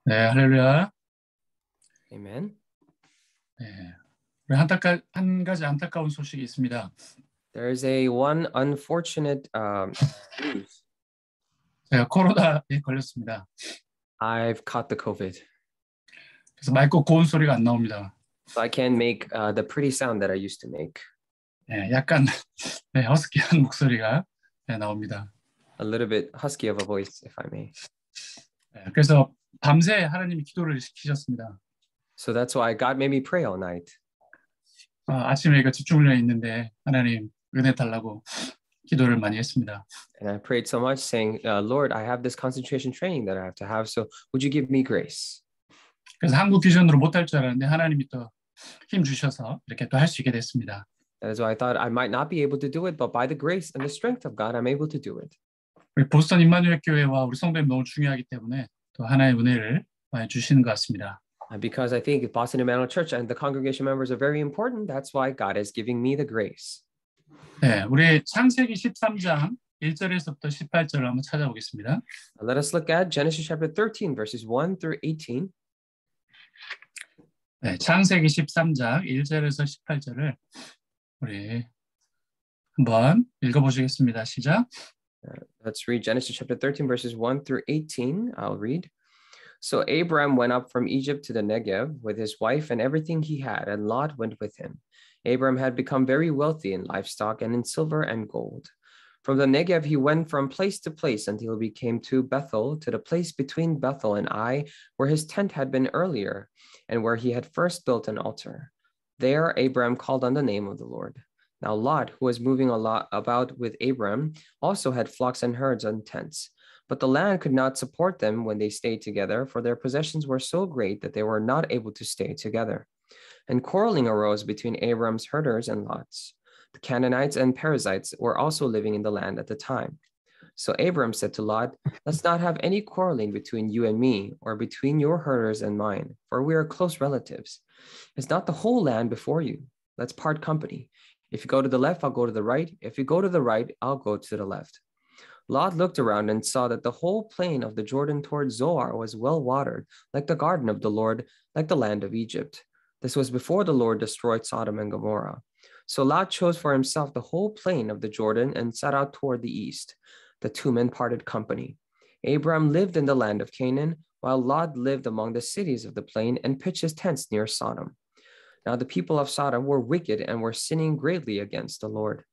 네, 할렐루야. Amen. 네, 우리 한 가지 안타까운 소식이 있습니다. There is one unfortunate news. 제가 코로나에 걸렸습니다. I've caught the COVID. 그래서 맑고 고운 소리가 안 나옵니다. So I can't make the pretty sound that I used to make. 네, 약간 허스키한 목소리가 나옵니다. A little bit husky of a voice, if I may. 네, 그래서 밤새 하나님이 기도를 시키셨습니다. So that's why God made me pray all night. 아침에 이거 집중훈련이 있는데 하나님 은혜 달라고 기도를 많이 했습니다. And I prayed so much saying, Lord, I have this concentration training that I have to have, so would you give me grace? 그래서 한국 기준으로 못할 줄 알았는데 하나님이 또 힘 주셔서 이렇게 또 할 수 있게 됐습니다. That is why I thought I might not be able to do it, but by the grace and the strength of God, I'm able to do it. 우리 보스턴 임마누엘 교회와 우리 성도님 너무 중요하기 때문에 또 하나의 은혜를 많이 주시는 것 같습니다. Because I think Boston Emmanuel Church and the congregation members are very important, that's why God is giving me the grace. 네, 우리 창세기 13장 1절에서부터 18절을 한번 찾아보겠습니다. Let us look at Genesis chapter 13, verses 1 through 18. 네, 창세기 13장 1절에서 18절을 우리 한번 읽어보시겠습니다. 시작. Let's read Genesis chapter 13, verses 1 through 18. I'll read. So Abram went up from Egypt to the Negev with his wife and everything he had, and Lot went with him. Abram had become very wealthy in livestock and in silver and gold. From the Negev, he went from place to place until he came to Bethel, to the place between Bethel and Ai, where his tent had been earlier, and where he had first built an altar. There Abram called on the name of the Lord. Now Lot, who was moving about with Abram, also had flocks and herds and tents. But the land could not support them when they stayed together, for their possessions were so great that they were not able to stay together. And quarreling arose between Abram's herders and Lot's. The Canaanites and Perizzites were also living in the land at the time. So Abram said to Lot, let's not have any quarreling between you and me, or between your herders and mine, for we are close relatives. Is not the whole land before you? Let's part company. If you go to the left, I'll go to the right. If you go to the right, I'll go to the left. Lot looked around and saw that the whole plain of the Jordan toward Zoar was well watered, like the garden of the Lord, like the land of Egypt. This was before the Lord destroyed Sodom and Gomorrah. So Lot chose for himself the whole plain of the Jordan and set out toward the east. The two men parted company. Abram lived in the land of Canaan, while Lot lived among the cities of the plain and pitched his tents near Sodom. Now the people of Sodom were wicked and were sinning greatly against the Lord.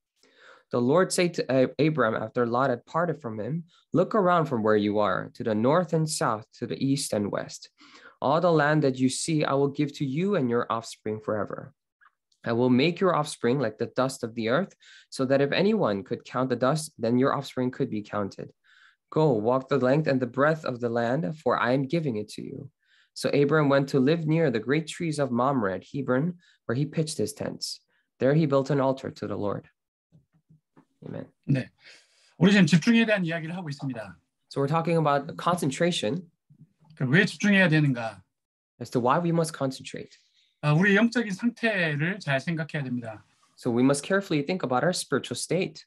The Lord said to Abram after Lot had parted from him, look around from where you are, to the north and south, to the east and west. All the land that you see I will give to you and your offspring forever. I will make your offspring like the dust of the earth, so that if anyone could count the dust, then your offspring could be counted. Go, walk the length and the breadth of the land, for I am giving it to you. So Abram went to live near the great trees of Mamre at Hebron, where he pitched his tents. There he built an altar to the Lord. Amen. 네, 우리 지금 집중에 대한 이야기를 하고 있습니다. So we're talking about concentration. 왜 집중해야 되는가? As to why we must concentrate. 우리 영적인 상태를 잘 생각해야 됩니다. So we must carefully think about our spiritual state.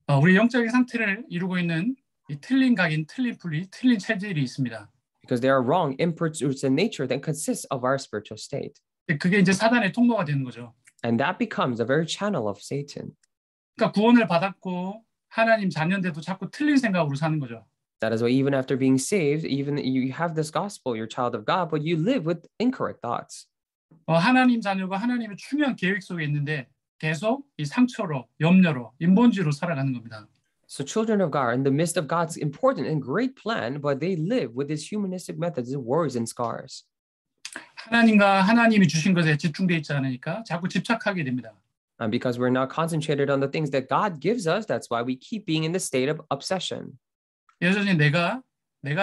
우리 영적인 상태를 이루고 있는 이 틀린 각인, 틀린 분리, 틀린 체질이 있습니다. Because there are wrong inputs in nature that consists of our spiritual state. 그게 이제 사단의 통로가 되는 거죠. And that becomes a very channel of Satan. 그러니까 구원을 받았고 하나님 자녀인데도 자꾸 틀린 생각으로 사는 거죠. That is why even after being saved, even you have this gospel, you're a child of God, but you live with incorrect thoughts. 하나님 자녀가 하나님의 중요한 계획 속에 있는데 계속 이 상처로, 염려로, 인본주의로 살아가는 겁니다. So children of God are in the midst of God's important and great plan, but they live with these humanistic methods, worries and scars. 하나님과 하나님이 주신 것에 집중돼 있지 않으니까 자꾸 집착하게 됩니다. And because we're not concentrated on the things that God gives us, that's why we keep being in the state of obsession. 여전히 내가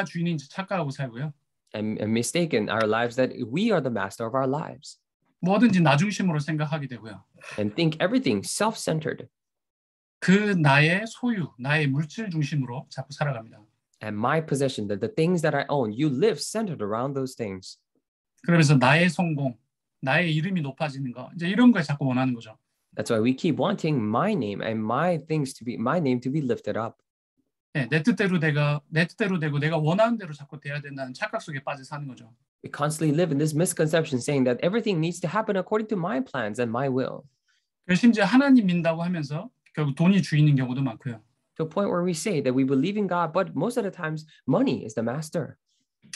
주인인지 착각하고 살고요. And mistaken our lives that we are the master of our lives. 뭐든지 나 중심으로 생각하게 되고요. And think everything self-centered. 그 나의 소유, 나의 물질 중심으로 자꾸 살아갑니다. And my possession, the things that I own, you live centered around those things. 그러면서 나의 성공, 나의 이름이 높아지는 거, 이제 이런 걸 자꾸 원하는 거죠. That's why we keep wanting my name and my name to be lifted up. 내 뜻대로 되고 내가 원하는 대로 자꾸 돼야 된다는 착각 속에 빠져 사는 거죠. We constantly live in this misconception saying that everything needs to happen according to my plans and my will. 그래서 심지어 하나님 믿는다고 하면서 결국 돈이 주인인 경우도 많고요. To a point where we say that we believe in God, but most of the times money is the master.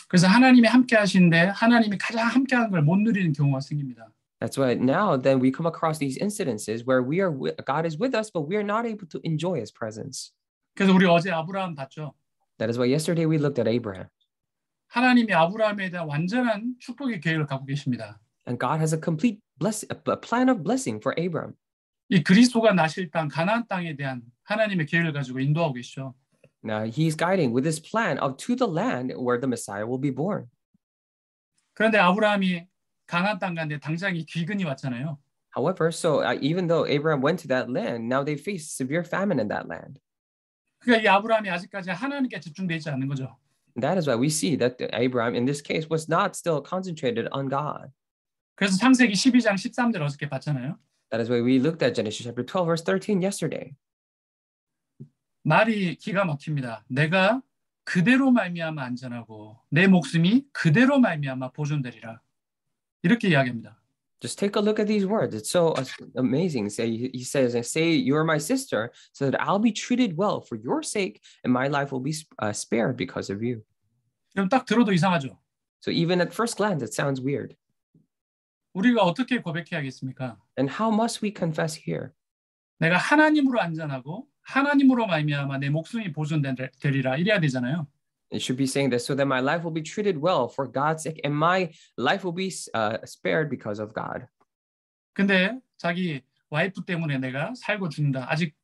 그래서 하나님이 함께 하시는데 하나님이 가장 함께 하는 걸 못 누리는 경우가 생깁니다. That's why now then we come across these incidences where God is with us, but we are not able to enjoy his presence. 그래서 우리 어제 아브라함 봤죠. That is why yesterday we looked at Abraham. 하나님이 아브라함에 대한 완전한 축복의 계획을 갖고 계십니다. And God has a complete a plan of blessing for Abraham. 이 그리스도가 나실 땅 가나안 땅에 대한 하나님의 계획을 가지고 인도하고 계시죠. Now he's guiding with his plan to the land where the Messiah will be born. 그런데 아브라함이 가나안 땅 가는데 당장 이 기근이 왔잖아요. However, so even though Abraham went to that land, now they face severe famine in that land. 그러니까 이 아브라함이 아직까지 하나님께 집중되어 있지 않는 거죠. That is why we see that Abraham in this case was not still concentrated on God. 그래서 창세기 12장 13절 어저께 봤잖아요. That is why we looked at Genesis chapter 12 verse 13 yesterday. 말이 기가 막힙니다. 내가 그대로 말미암아 안전하고 내 목숨이 그대로 말미암아 보존되리라. 이렇게 이야기합니다. Just take a look at these words. It's so amazing. He says, say you're my sister so that I'll be treated well for your sake and my life will be spared because of you. 그럼 딱 들어도 이상하죠. So even at first glance, it sounds weird. 우리가 어떻게 고백해야겠습니까? And how must we confess here? 내가 하나님으로 안전하고 하나님으로 말미암아 내 목숨이 보존되리라 이래야 되잖아요. It should be saying that so that my life will be treated well for God's sake and my life will be spared because of God. 근데 자기 와이프 때문에 내가 살고 죽는다. 아직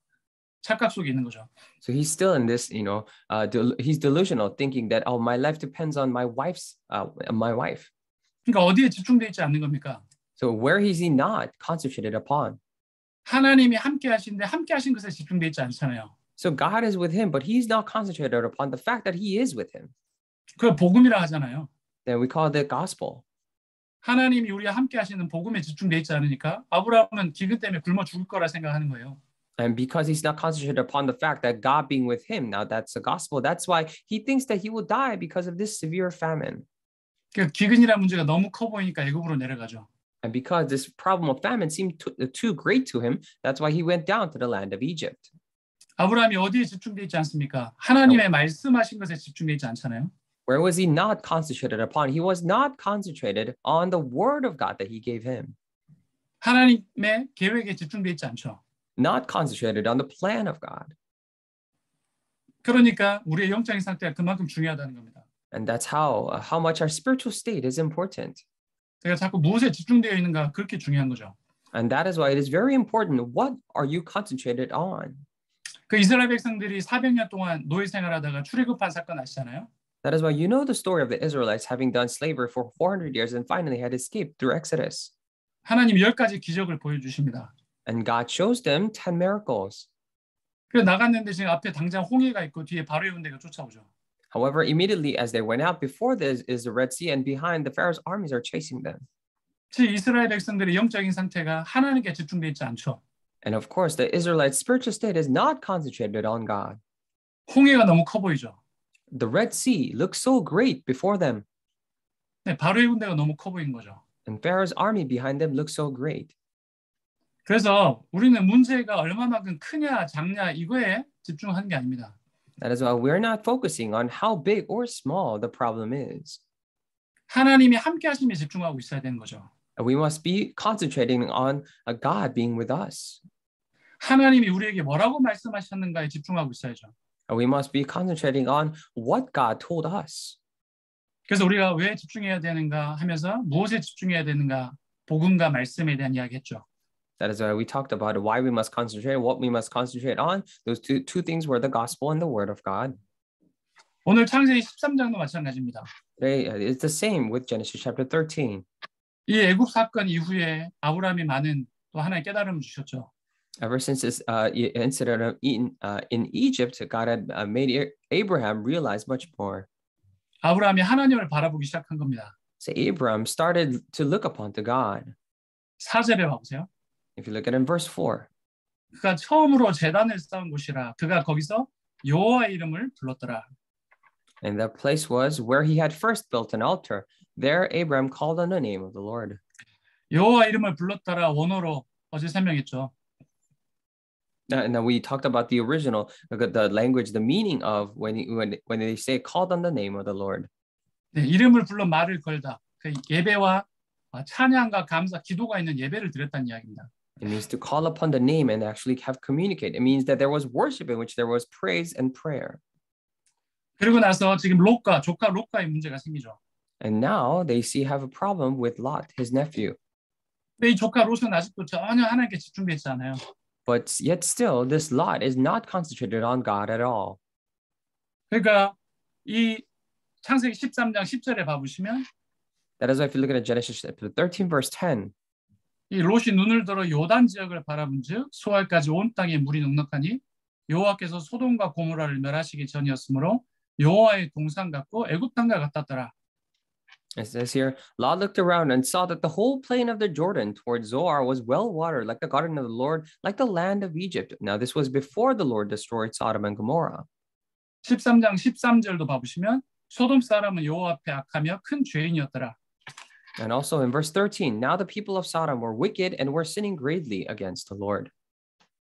착각 속에 있는 거죠. So he's still in this, he's delusional, thinking that my life depends on my wife. 그러니까 어디에 집중되어 있지 않는 겁니까? So where is he not concentrated upon? 하나님이 함께 하시는데 함께 하신 것에 집중되어 있지 않잖아요. So God is with him, but he's not concentrated upon the fact that he is with him. 그걸 복음이라 하잖아요. Then we call it the gospel. 하나님이 우리와 함께 하시는 복음에 집중되어 있지 않으니까 아브라함은 기근 때문에 굶어 죽을 거라 생각하는 거예요. And because he's not concentrated upon the fact that God being with him, now that's the gospel. That's why he thinks that he will die because of this severe famine. 그 기근이라는 문제가 너무 커 보이니까 애굽으로 내려가죠. And because this problem of famine seemed too great to him, that's why he went down to the land of Egypt. 아브라함이 어디에 집중되어 있지 않습니까? 하나님의 말씀하신 것에 집중되어 있지 않잖아요. Where was he not concentrated upon? He was not concentrated on the word of God that he gave him. 하나님의 계획에 집중되어 있지 않죠. Not concentrated on the plan of God. 그러니까 우리의 영적인 상태가 그만큼 중요하다는 겁니다. And that's how much our spiritual state is important. 제가 자꾸 무엇에 집중되어 있는가 그렇게 중요한 거죠. And that is why it is very important. What are you concentrated on? 그 이스라엘 백성들이 400년 동안 노예 생활하다가 출애굽한 사건 아시잖아요? That is why you know the story of the Israelites having done slavery for 400 years and finally had escaped through Exodus. 하나님 10가지 기적을 보여주십니다. And God shows them 10 miracles. 그래서 나갔는데 지금 앞에 당장 홍해가 있고 뒤에 바로의 군대가 쫓아오죠. However, immediately as they went out, before this is the Red Sea and behind the Pharaoh's armies are chasing them. 즉 이스라엘 백성들의 영적인 상태가 하나님께 집중되어 있지 않죠. And of course, the Israelites' spiritual state is not concentrated on God. 홍해가 너무 커 보이죠. The Red Sea looks so great before them. 네, 바로의 군대가 너무 커 보이는 거죠. And Pharaoh's army behind them looks so great. 그래서 우리는 문제가 얼마만큼 크냐 작냐 이거에 집중하는 게 아닙니다. That is why we're not focusing on how big or small the problem is. 하나님이 함께 하심에 집중하고 있어야 되는 거죠. And we must be concentrating on a God being with us. 하나님이 우리에게 뭐라고 말씀하셨는가에 집중하고 있어야죠. And we must be concentrating on what God told us. 그래서 우리가 왜 집중해야 되는가 하면서 무엇에 집중해야 되는가 복음과 말씀에 대한 이야기했죠. That is why we talked about why we must concentrate, what we must concentrate on. Those two things were the gospel and the word of God. 오늘 창세기 13장도 마찬가지입니다. Today, it's the same with Genesis chapter 13. 이 애굽 사건 이후에 아브라함이 많은 또 하나의 깨달음을 주셨죠. Ever since this incident in Egypt, God had made Abraham realize much more. 아브라함이 하나님을 바라보기 시작한 겁니다. So Abraham started to look upon to God. 4절에 봐보세요. If you look at it in verse 4. 그가 처음으로 제단을 쌓은 곳이라 그가 거기서 여호와의 이름을 불렀더라. And that place was where he had first built an altar. There Abram called on the name of the Lord. 여호와 이름을 불렀더라 원어로 어제 설명했죠. Now we talked about the original, the language, the meaning of when they say called on the name of the Lord. 네, 이름을 불러 말을 걸다. 그 예배와 찬양과 감사, 기도가 있는 예배를 드렸다는 이야기입니다. It means to call upon the name and actually have communicate. It means that there was worship in which there was praise and prayer. 그리고 나서 지금 조카 롯과의 문제가 생기죠. And now they have a problem with Lot, his nephew. 근데 이 조카 롯은 아직도 전혀 하나님께 집중되지 않아요. But yet still, this Lot is not concentrated on God at all. 그러니까 이 창세기 13장 10절에 봐보시면 That is why if you look at Genesis 13 verse 10, 이 롯이 눈을 들어 요단 지역을 바라본즉 소알까지 온 땅에 물이 넉넉하니 여호와께서 소돔과 고모라를 멸하시기 전이었으므로 여호와의 동산 같고 애굽 땅과 같았더라. it says here, Lot looked around and saw that the whole plain of the Jordan toward Zoar was well watered, like the garden of the Lord, like the land of Egypt. Now this was before the Lord destroyed Sodom and Gomorrah. 13장 13절도 봐보시면 소돔 사람은 여호와 앞에 악하며 큰 죄인이었더라. And also in verse 13, now the people of Sodom were wicked and were sinning greatly against the Lord.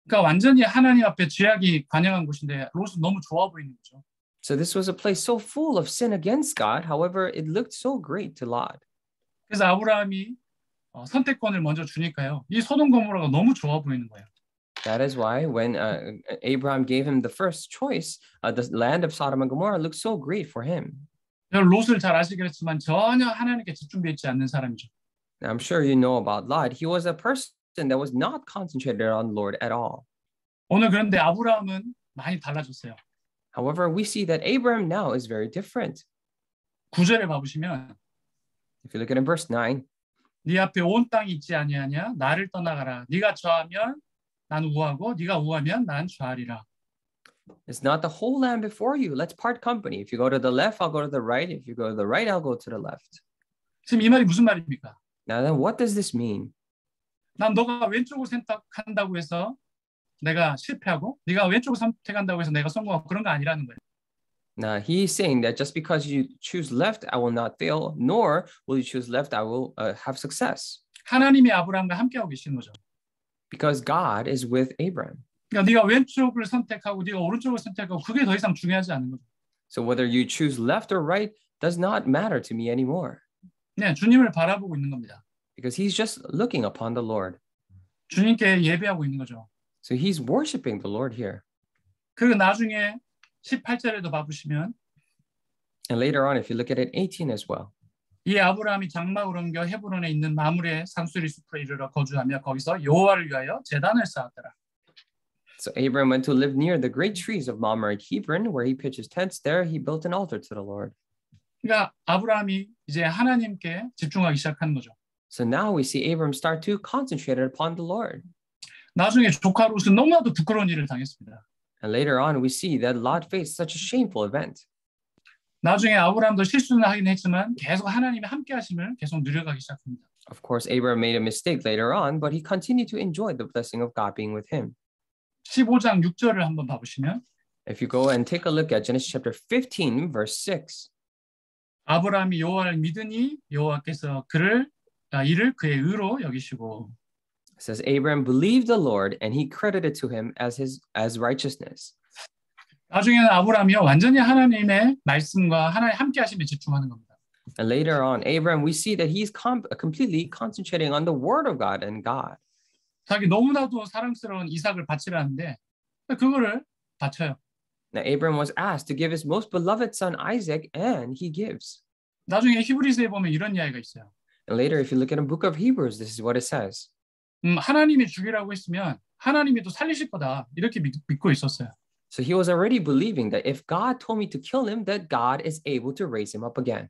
그러니까 완전히 하나님 앞에 죄악이 관영한 곳인데 롯은 너무 좋아 보이는 거죠. So this was a place so full of sin against God. However, it looked so great to Lot. 그래서 아브라함이 선택권을 먼저 주니까요. 이 소돔 고모라가 너무 좋아 보이는 거예요. That is why when Abraham gave him the first choice, the land of Sodom and Gomorrah looked so great for him. 롯을 잘 아시겠지만 전혀 하나님께 집중되어 있지 않는 사람이죠. I'm sure you know about Lot. He was a person that was not concentrated on the Lord at all. 오늘 그런데 아브라함은 많이 달라졌어요. However, we see that Abraham now is very different. 9절에 봐보시면 If you look at in verse 9, 네 앞에 온 땅이 있지 아니하냐 나를 떠나가라. 네가 좌하면 난 우하고 네가 우하면 난 좌하리라. it's not the whole land before you. Let's part company. If you go to the left, I'll go to the right. If you go to the right, I'll go to the left. 지금 이 말이 무슨 말입니까? Now then, what does this mean? 난 너가 왼쪽을 선택한다고 해서 내가 실패하고 네가 왼쪽을 선택한다고 해서 내가 성공하고 그런 거 아니라는 거예요. Now he's saying that just because you choose left, I will not fail, nor will you choose left, I will have success. 하나님이 아브라함과 함께하고 계시는 거죠. Because God is with Abraham. 그러니까 네가 왼쪽을 선택하고 네가 오른쪽을 선택하고 그게 더 이상 중요하지 않은 거죠. So whether you choose left or right does not matter to me anymore. 네, 주님을 바라보고 있는 겁니다. Because he's just looking upon the Lord. 주님께 예배하고 있는 거죠. So he's worshiping the Lord here. 그리고 나중에 18절에도 봐보시면 And later on, if you look at it, 18 as well. 이 아브라함이 장막을 옮겨 헤브론에 있는 마므레 산수리 숲에 이르러 거주하며 거기서 여호와를 위하여 제단을 쌓았더라. So Abraham went to live near the great trees of Mamre at Hebron, where he pitched his tents. There he built an altar to the Lord. 그러니까 아브라함이 이제 하나님께 집중하기 시작하는 거죠. So now we see Abraham start to concentrate upon the Lord. 나중에 조카 롯은 너무나도 부끄러운 일을 당했습니다. And later on, we see that Lot faced such a shameful event. 나중에 아브라함도 실수는 하긴 했지만 계속 하나님의 함께 하심을 계속 누려가기 시작합니다. Of course, Abraham made a mistake later on, but he continued to enjoy the blessing of God being with him. 15장 6절을 한번 봐보시면 If you go and take a look at Genesis chapter 15, verse 6, 아브라함이 여호와를 믿으니 여호와께서 이를 그의 의로 여기시고 it says Abraham believed the Lord and he credited to him as righteousness. 나중에는 아브라함이 완전히 하나님의 말씀과 하나님의 함께 하심에 집중하는 겁니다. And later on, Abraham, we see that he's completely concentrating on the word of God and God. 자기 너무나도 사랑스러운 이삭을 바치라는데 그거를 바쳐요. Now, Abraham was asked to give his most beloved son Isaac, and he gives. 나중에 히브리서에 보면 이런 이야기가 있어요. And later, if you look at the book of Hebrews, this is what it says. 하나님이 죽이라고 했으면 하나님이 또 살리실 거다 이렇게 믿고 있었어요. So he was already believing that if God told me to kill him, that God is able to raise him up again.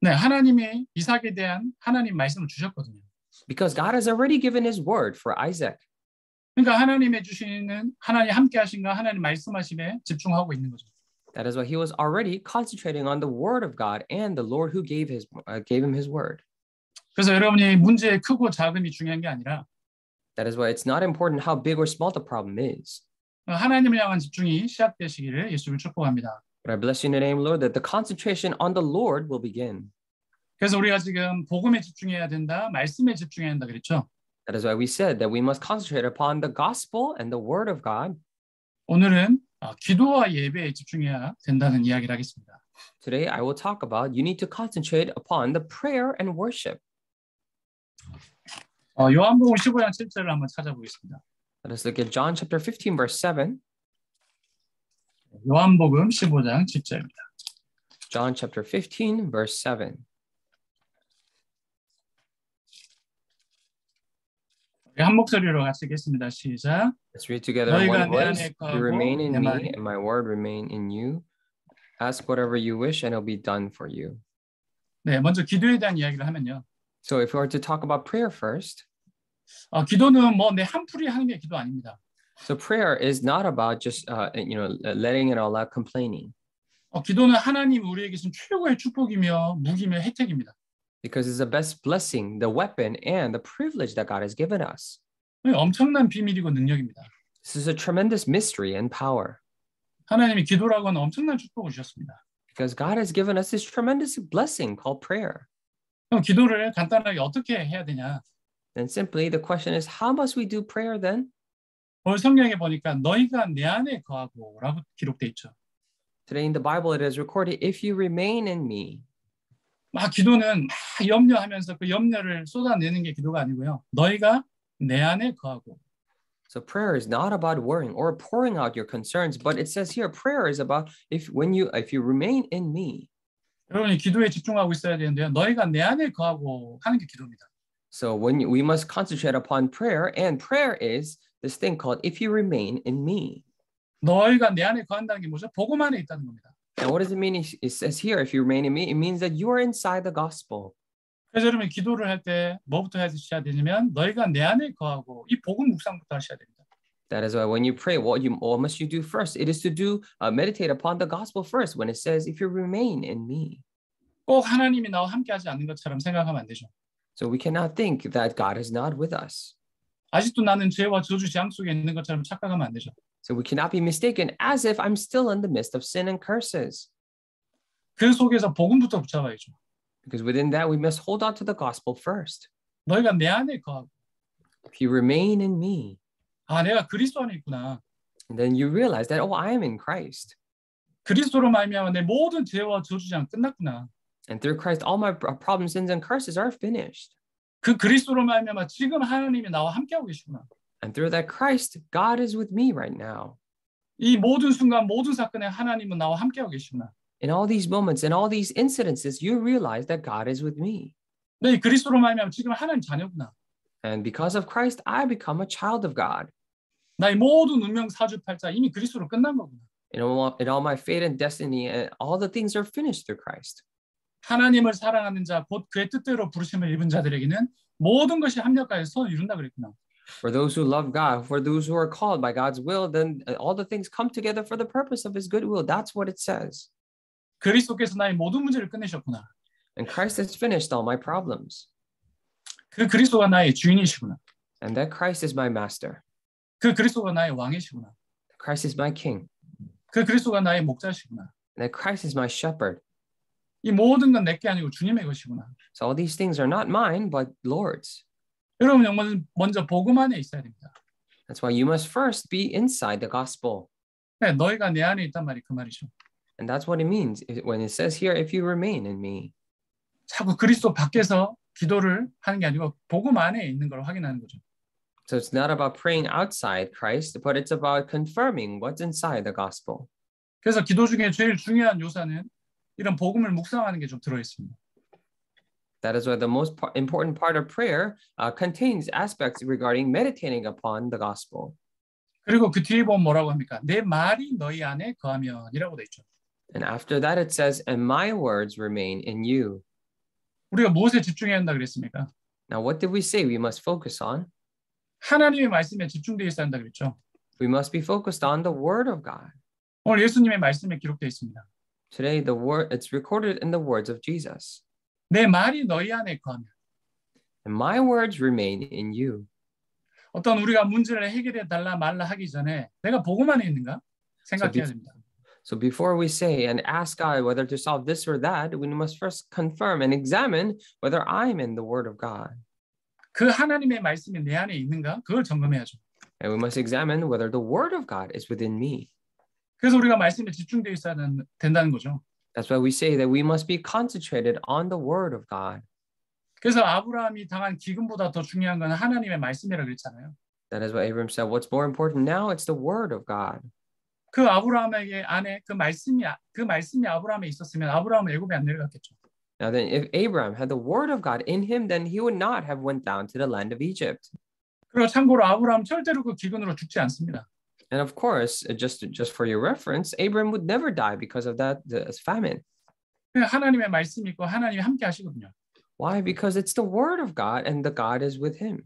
네, 하나님이 이삭에 대한 하나님 말씀을 주셨거든요. Because God has already given his word for Isaac. 그러니까 하나님의 주시는 하나님 함께 하신가 하나님 말씀하심에 집중하고 있는 거죠. That is why he was already concentrating on the word of God and the Lord who gave him his word. 그래서 여러분이 문제의 크고 작음이 중요한 게 아니라 That is why it's not important how big or small the problem is. 하나님을 향한 집중이 시작되시기를 예수를 축복합니다. But I bless you in the name, Lord, that the concentration on the Lord will begin. 그래서 우리가 지금 복음에 집중해야 된다, 말씀에 집중해야 한다 그랬죠. That is why we said that we must concentrate upon the gospel and the word of God. 오늘은 기도와 예배에 집중해야 된다는 이야기를 하겠습니다. Today, I will talk about you need to concentrate upon the prayer and worship. 요한복음 15장 7절을 한번 찾아보겠습니다. Let us look at John chapter 15, verse 7. 요한복음 15장 7절입니다. John chapter 15, verse 7. 한 목소리로 같이 읽겠습니다. 시작. Let's read together in 너희가 one 내 voice. 안에 You remain in 내 me, 말이 and my word remain in you. Ask whatever you wish, and it'll be done for you. 네, 먼저 기도에 대한 이야기를 하면요. So if we were to talk about prayer first, 기도는 뭐 내 한풀이 하는 게 기도 아닙니다. so prayer is not about just letting it all out, complaining, 기도는 하나님 우리에게 준 최고의 축복이며 무기며 혜택입니다. because it's the best blessing, the weapon, and the privilege that God has given us. 엄청난 비밀이고 능력입니다. This is a tremendous mystery and power, 하나님이 기도라고 하는 엄청난 축복을 주셨습니다. because God has given us this tremendous blessing called prayer. 그럼 기도를 간단하게 어떻게 해야 되냐? And simply the question is, how must we do prayer then? 오늘 성경에 보니까 너희가 내 안에 거하고 라고 기록돼 있죠. Today in the Bible it is recorded, if you remain in me. 막 기도는 막 염려하면서 그 염려를 쏟아내는 게 기도가 아니고요. 너희가 내 안에 거하고. So prayer is not about worrying or pouring out your concerns, but it says here prayer is about if you remain in me. 여러분이 기도에 집중하고 있어야 되는데요. 너희가 내 안에 거하고 하는 게 기도입니다. So we must concentrate upon prayer, and prayer is this thing called if you remain in me. 너희가 내 안에 거한다는 게 뭐죠? 복음 안에 있다는 겁니다. And what does it mean? It says here, if you remain in me, it means that you are inside the gospel. 그래서 여러분 기도를 할 때 뭐부터 하셔야 되냐면 너희가 내 안에 거하고 이 복음 묵상부터 하셔야 됩니다. That is why when you pray, what must you do first? It is to meditate upon the gospel first. When it says, if you remain in me. 꼭 하나님이 나와 함께하지 않는 것처럼 생각하면 안 되죠. So we cannot think that God is not with us. 아직도 나는 죄와 저주 재앙 속에 있는 것처럼 착각하면 안 되죠. So we cannot be mistaken as if I'm still in the midst of sin and curses. 그 속에서 복음부터 붙잡아야죠. Because within that, we must hold on to the gospel first. 너희가 내 안에 거하고. If you remain in me, 내가 그리스도 안에 있구나. and then you realize that, I am in Christ. 그리스도로 말미암아 내 모든 죄와 저주 재앙 끝났구나. And through Christ, all my problems, sins, and curses are finished. 그 그리스도로 말미암아 지금 하나님이 나와 함께하고 계시구나. And through that Christ, God is with me right now. 이 모든 순간 모든 사건에 하나님은 나와 함께하고 계시구나. In all these moments, in all these incidences, you realize that God is with me. 네, 그리스도로 말미암아 지금 하나님 자녀구나. And because of Christ, I become a child of God. 나의 모든 운명 사주팔자 이미 그리스도로 끝난 거구나. In all my fate and destiny, and all the things are finished through Christ. 하나님을 사랑하는 자, 곧 그의 뜻대로 부르심을 입은 자들에게는 모든 것이 합력하여 선을 이룬다 그랬구나. For those who love God, for those who are called by God's will, then all the things come together for the purpose of His good will. That's what it says. 그리스도께서 나의 모든 문제를 끝내셨구나. And Christ has finished all my problems. 그 그리스도가 나의 주인이시구나. And that Christ is my master. 그 그리스도가 나의 왕이시구나. Christ is my king. 그 그리스도가 나의 목자시구나. And that Christ is my shepherd. 이 모든 건 내게 아니고 주님의 것이구나. So all these things are not mine, but Lord's. 여러분 먼저 복음 안에 있어야 됩니다. That's why you must first be inside the gospel. 네, 너희가 내 안에 있단 말이 그 말이죠. And that's what it means when it says here, if you remain in me. 자꾸 그리스도 밖에서 기도를 하는 게 아니고 복음 안에 있는 걸 확인하는 거죠. So it's not about praying outside Christ, but it's about confirming what's inside the gospel. 그래서 기도 중에 제일 중요한 요소는 이런 복음을 묵상하는 게 좀 들어 있습니다. That is why the most important part of prayer contains aspects regarding meditating upon the gospel. 그리고 그 뒤에 보면 뭐라고 합니까? 내 말이 너희 안에 거하면이라고 돼 있죠. And after that it says, and my words remain in you. 우리가 무엇에 집중해야 한다 그랬습니까? Now what did we say we must focus on? 하나님의 말씀에 집중되어 있어야 한다 그랬죠. We must be focused on the word of God. 오늘 예수님의 말씀에 기록되어 있습니다. Today it's recorded in the words of Jesus. 내 말이 너희 안에 거하면. And my words remain in you. 어떤 우리가 문제를 해결해 달라 말라 하기 전에 내가 복음 안에 있는가 생각해야 됩니다. So before we say and ask God whether to solve this or that, we must first confirm and examine whether I'm in the Word of God. 그 하나님의 말씀이 내 안에 있는가 그걸 점검해야죠. And we must examine whether the Word of God is within me. 그래서 우리가 말씀에 집중되어 있어야 된다는 거죠. That's why we say that we must be concentrated on the Word of God. 그래서 아브라함이 당한 기근보다 더 중요한 건 하나님의 말씀이라고 그랬잖아요. That is what Abram said. What's more important now? It's the Word of God. 그 아브라함에게 안에 그 말씀이 아브라함에 있었으면 아브라함은 애굽에 안 내려갔겠죠. Now then, if Abraham had the Word of God in him, then he would not have went down to the land of Egypt. 그리고 참고로 아브라함 절대로 그 기근으로 죽지 않습니다. And of course, just for your reference, Abraham would never die because of that famine. 하나님의 말씀이 있고 하나님이 함께 하시거든요. Why? Because it's the Word of God and the God is with him.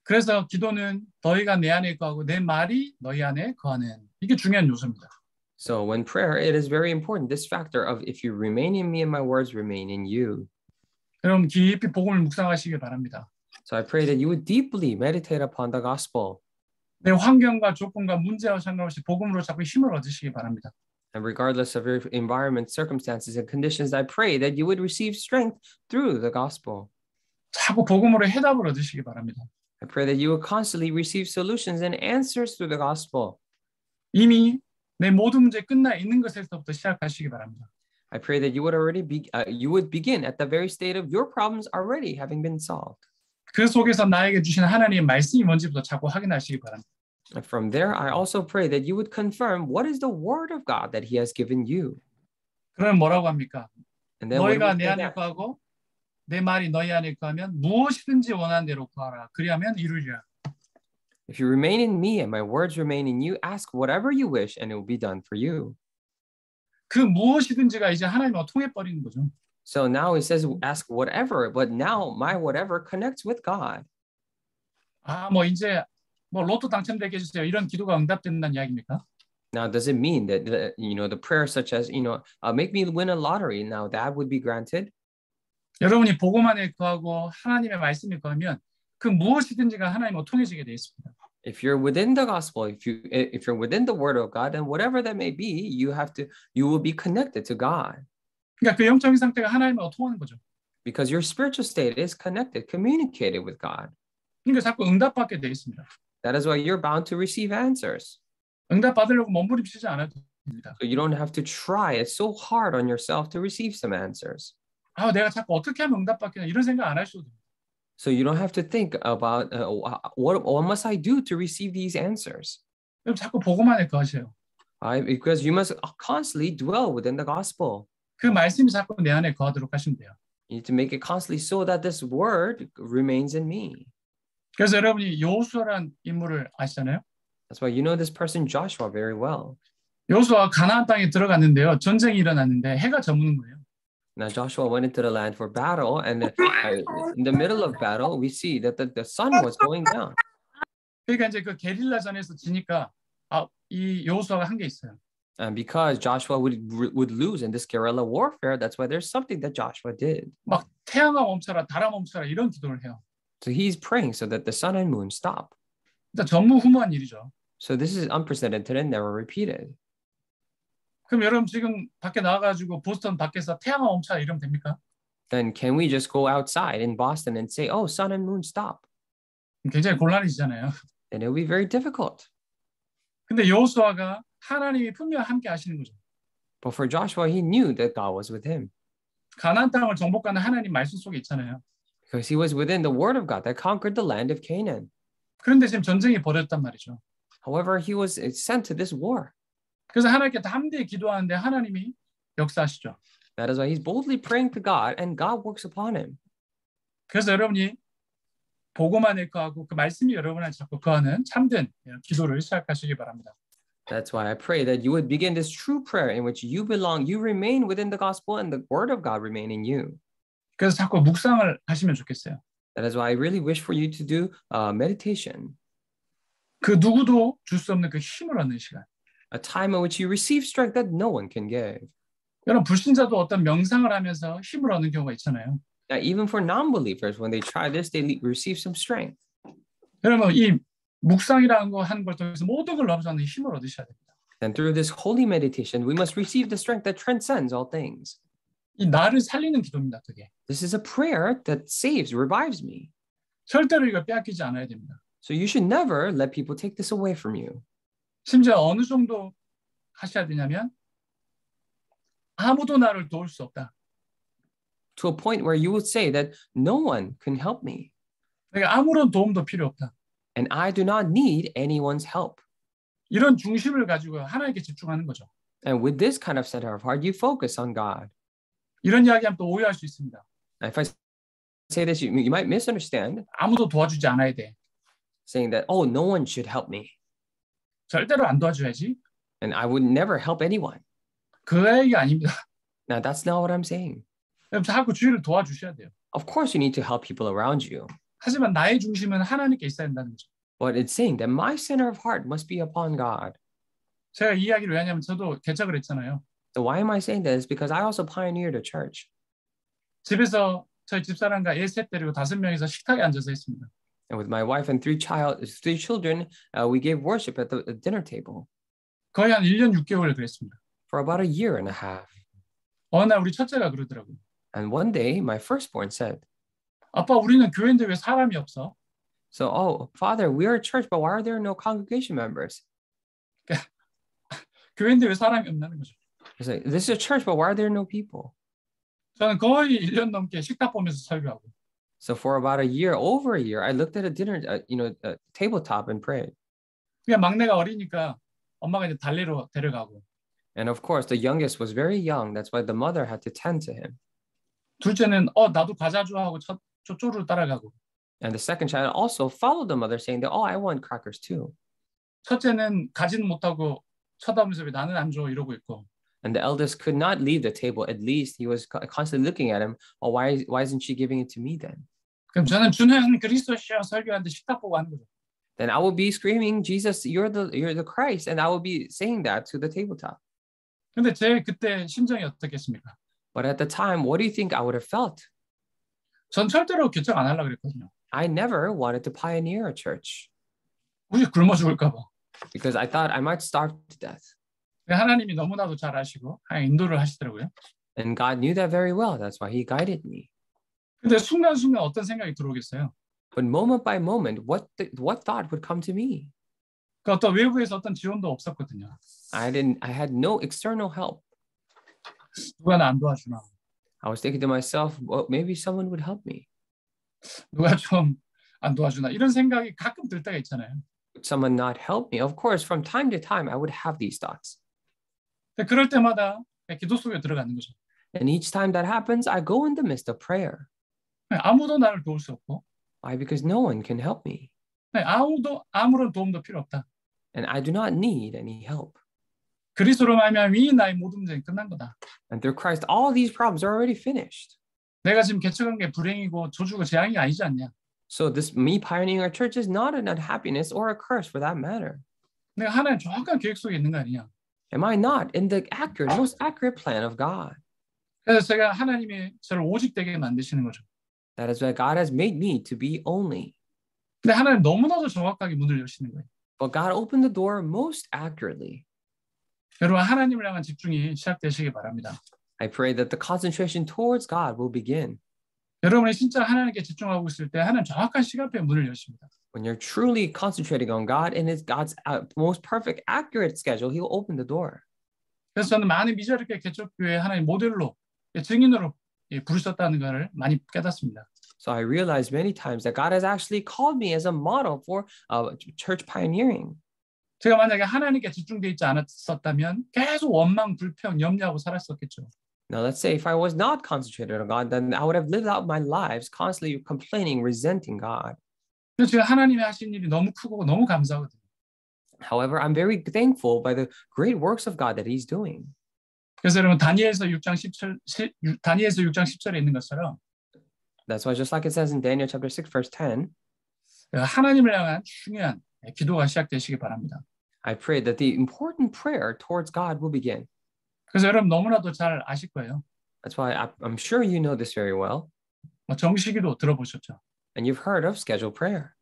그래서 기도는 너희가 내 안에 거하고 내 말이 너희 안에 거하는 이게 중요한 요소입니다. So when prayer, it is very important, this factor of if you remain in me and my words remain in you. 여러분 깊이 복음을 묵상하시길 바랍니다. So I pray that you would deeply meditate upon the gospel. 내 환경과 조건과 문제와 상관없이 복음으로 자꾸 힘을 얻으시기 바랍니다. And regardless of your environment, circumstances, and conditions, I pray that you would receive strength through the gospel. 자꾸 복음으로 해답을 얻으시기 바랍니다. I pray that you would constantly receive solutions and answers through the gospel. 이미 내 모든 문제 끝나 있는 것에서부터 시작하시기 바랍니다. I pray that you would already you would begin at the very state of your problems already having been solved. 그 속에서 나에게 주신 하나님의 말씀이 뭔지부터 자꾸 확인하시기 바랍니다. And from there, I also pray that you would confirm what is the word of God that He has given you. 그러면 뭐라고 합니까? And then 너희가 내 안에 거하고 내 말이 너희 안에 거하면 무엇이든지 원하는 대로 구하라. 그리하면 이루리라. if you remain in me and my words remain in you, ask whatever you wish and it will be done for you. 그 무엇이든지가 이제 하나님과 통해 버리는 거죠. So now he says, ask whatever, but now my whatever connects with God. 아, 뭐 이제 뭐 로또 당첨되게 해주세요. 이런 기도가 응답된다는 이야기입니까? Now, does it mean that the prayer such as make me win a lottery? Now that would be granted. 여러분이 복음 안에 거하고 하나님의 말씀에 거하면 그 무엇이든지가 하나님과 통해지게 되어 있습니다. If you're within the gospel, if you're within the word of God, then whatever that may be, you will be connected to God. 그러니까 그 영적인 상태가 하나님과 통하는 거죠. Because your spiritual state is connected, communicated with God. 그러니까 자꾸 응답받게 되어 있습니다. That is why you're bound to receive answers. 응답 받으려고 몸부림치지 않아도 됩니다. So you don't have to try it so hard on yourself to receive some answers. 아, 내가 자꾸 어떻게 하면 응답받겠나 이런 생각 안 하셔도 됩니다. So you don't have to think about what must I do to receive these answers. 그럼 자꾸 복음 안에 거하세요. Because you must constantly dwell within the gospel. 그 말씀이 자꾸 내 안에 거하도록 하시면 돼요. You need to make it constantly so that this word remains in me. 그래서 여러분이 여호수아라는 인물을 아시잖아요. That's why you know this person Joshua very well. 여호수아가 가나안 땅에 들어갔는데요. 전쟁이 일어났는데 해가 저무는 거예요. Now Joshua went into the land for battle, and in the middle of battle, we see that the sun was going down. 그러니까 이제 그 게릴라전에서 지니까 이 여호수아가 한 게 있어요. And because Joshua would lose in this guerrilla warfare, that's why there's something that Joshua did. 막 태양아 멈춰라, 달아 멈춰라 이런 기도를 해요. So he's praying so that the sun and moon stop. 일단 전무후무한 일이죠. So this is unprecedented and never repeated. 그럼 여러분 지금 밖에 나가가지고 보스턴 밖에서 태양아 멈춰라 이러면 됩니까? Then can we just go outside in Boston and say, "Oh, sun and moon stop"? 굉장히 곤란해지잖아요. And it will be very difficult. 근데 여호수아가 하나님이 분명 함께 하시는 거죠. But for Joshua, he knew that God was with him. 가나안 땅을 정복하는 하나님 말씀 속에 있잖아요. Because he was within the word of God that conquered the land of Canaan. 그런데 지금 전쟁이 벌어졌단 말이죠. However, he was sent to this war. 그래서 하나님께 담대히 기도하는데 하나님이 역사하시죠. That is why he's boldly praying to God and God works upon him. 그래서 여러분이 복음 안에 거하고 그 말씀이 여러분한테 자꾸 거하는 참된 기도를 시작하시기 바랍니다. That's why I pray that you would begin this true prayer in which you belong, you remain within the gospel and the word of God remain in you. 그래서 자꾸 묵상을 하시면 좋겠어요. That is why I really wish for you to do meditation. 그 누구도 줄 수 없는 그 힘을 얻는 시간. A time in which you receive strength that no one can give. 여러분 불신자도 어떤 명상을 하면서 힘을 얻는 경우가 있잖아요. Now, even for non-believers, when they try this, they receive some strength. 여러분 이 묵상이라는 거 하는 걸 통해서 모든 걸 넘어서는 힘을 얻으셔야 됩니다. And through this holy meditation, we must receive the strength that transcends all things. 이 나를 살리는 기도입니다. 그게 This is a prayer that saves, revives me. 절대로 이거 빼앗기지 않아야 됩니다. So you should never let people take this away from you. 심지어 어느 정도 하셔야 되냐면 아무도 나를 도울 수 없다. To a point where you would say that no one can help me. 내가 아무런 도움도 필요 없다. And I do not need anyone's help. 이런 중심을 가지고 하나님께 집중하는 거죠. And with this kind of center of heart, you focus on God. 이런 이야기하면 또 오해할 수 있습니다. If I say this, you might misunderstand, 아무도 도와주지 않아야 돼. saying that, oh, no one should help me. 절대로 안 도와줘야지. And I would never help anyone. 그 얘기 아닙니다. Now, that's not what I'm saying. 자꾸 주위를 도와주셔야 돼요. Of course, you need to help people around you. 하지만 나의 중심은 하나님께 있어야 된다는 거죠. But it's saying that my center of heart must be upon God. 제가 이 이야기를 왜 하냐면 저도 개척을 했잖아요. So why am I saying this? Because I also pioneered a church. 집에서 저희 집사람과 애 셋 데리고 5명이서 식탁에 앉아서 했습니다. And with my wife and three children, we gave worship at the dinner table 거의 한 1년 6개월 그랬습니다. for about a year and a half. 어느 날 우리 첫째가 그러더라고요. And one day, my firstborn said, 아빠 우리는 교회인데 왜 사람이 없어? so, oh, Father, we are a church, but why are there no congregation members? 교회인데 왜 사람이 없냐는 거죠. It's like, this is a church, but why are there no people? 저는 거의 1년 넘게 식탁 보면서 설교하고 So for about a year, over a year, I looked at a dinner, tabletop and prayed. 그냥 막내가 어리니까 엄마가 이제 달래로 데려가고 And of course, the youngest was very young. That's why the mother had to tend to him. 둘째는 나도 과자 줘 하고 저쪽으로 따라가고 And the second child also followed the mother, saying that, oh, I want crackers too. 첫째는 가지는 못하고 쳐다보면서 왜 나는 안 줘 이러고 있고 And the eldest could not leave the table. At least he was constantly looking at him. Oh, why isn't she giving it to me then? 그럼 저는 주는 그리스도시여 설교하는데 식탁 보고 하는 거죠. Then I will be screaming, Jesus, you're the Christ. And I will be saying that to the tabletop. 근데 제 그때 심정이 어떻겠습니까? But at the time, what do you think I would have felt? 전 절대로 개척 안 하려고 그랬거든요. I never wanted to pioneer a church 혹시 굶어 죽을까 봐. because I thought I might starve to death. 하나님이 너무나도 잘 아시고 인도를 하시더라고요. And God knew that very well. That's why he guided me. 근데 순간순간 어떤 생각이 들어오겠어요? But moment by moment, what thought would come to me? 그 어떤 외부에서 어떤 지원도 없었거든요. I had no external help. 누가 나 안 도와주나? I was thinking to myself, well, maybe someone would help me. 누가 좀 안 도와주나? 이런 생각이 가끔 들 때가 있잖아요. Would someone not help me? Of course, from time to time, I would have these thoughts. 근데 그럴 때마다 기도 속에 들어가는 거죠. And each time that happens, I go in the midst of prayer. 아무도 나를 도울 수 없고 Why? Because no one can help me. 아무런 도움도 필요 없다. And I do not need any help. 그리스도로 말미암아 이 나의 모든 문제는 끝난 거다. And through Christ, all these problems are already finished. 내가 지금 개척한 게 불행이고 저주고 재앙이 아니지 않냐? So me pioneering our church is not an unhappiness or a curse for that matter. 내가 하나님 정확한 계획 속에 있는 거 아니냐? Am I not in the most accurate plan of God? 그래서 제가 하나님이 저를 오직 되게 만드시는 거죠. That is why God has made me to be only. 근데 하나님 너무나도 정확하게 문을 여시는 거예요. But God opened the door most accurately. 여러분 하나님을 향한 집중이 시작되시기 바랍니다. I pray that the concentration towards God will begin. 여러분이 진짜 하나님께 집중하고 있을 때 하나님 정확한 시간표에 문을 여십니다. When you're truly concentrating on God and it's God's most perfect, accurate schedule, He will open the door. 그래서 저는 많은 미자립교 개척교회 하나님 모델로 증인으로 부르셨다는 것을 많이 깨닫습니다. So I realized many times that God has actually called me as a model for church pioneering. 제가 만약에 하나님께 집중되어 있지 않았었다면 계속 원망, 불평, 염려하고 살았었겠죠. Now, let's say if I was not concentrated on God, then I would have lived out my lives constantly complaining, resenting God. 그래서 제가 하나님이 하신 일이 너무 크고 너무 감사하거든요. However, I'm very thankful by the great works of God that He's doing. 그래서 여러분 다니엘서 6장 10절에 있는 것처럼 That's why just like it says in Daniel chapter 6, verse 10, 하나님을 향한 중요한 기도가 시작되시기 바랍니다. I pray that the important prayer towards God will begin. 그래서 여러분 너무나도 잘 아실 거예요. That's why I'm sure you know this very well. 정시기도 들어보셨죠. And you've heard of scheduled prayer.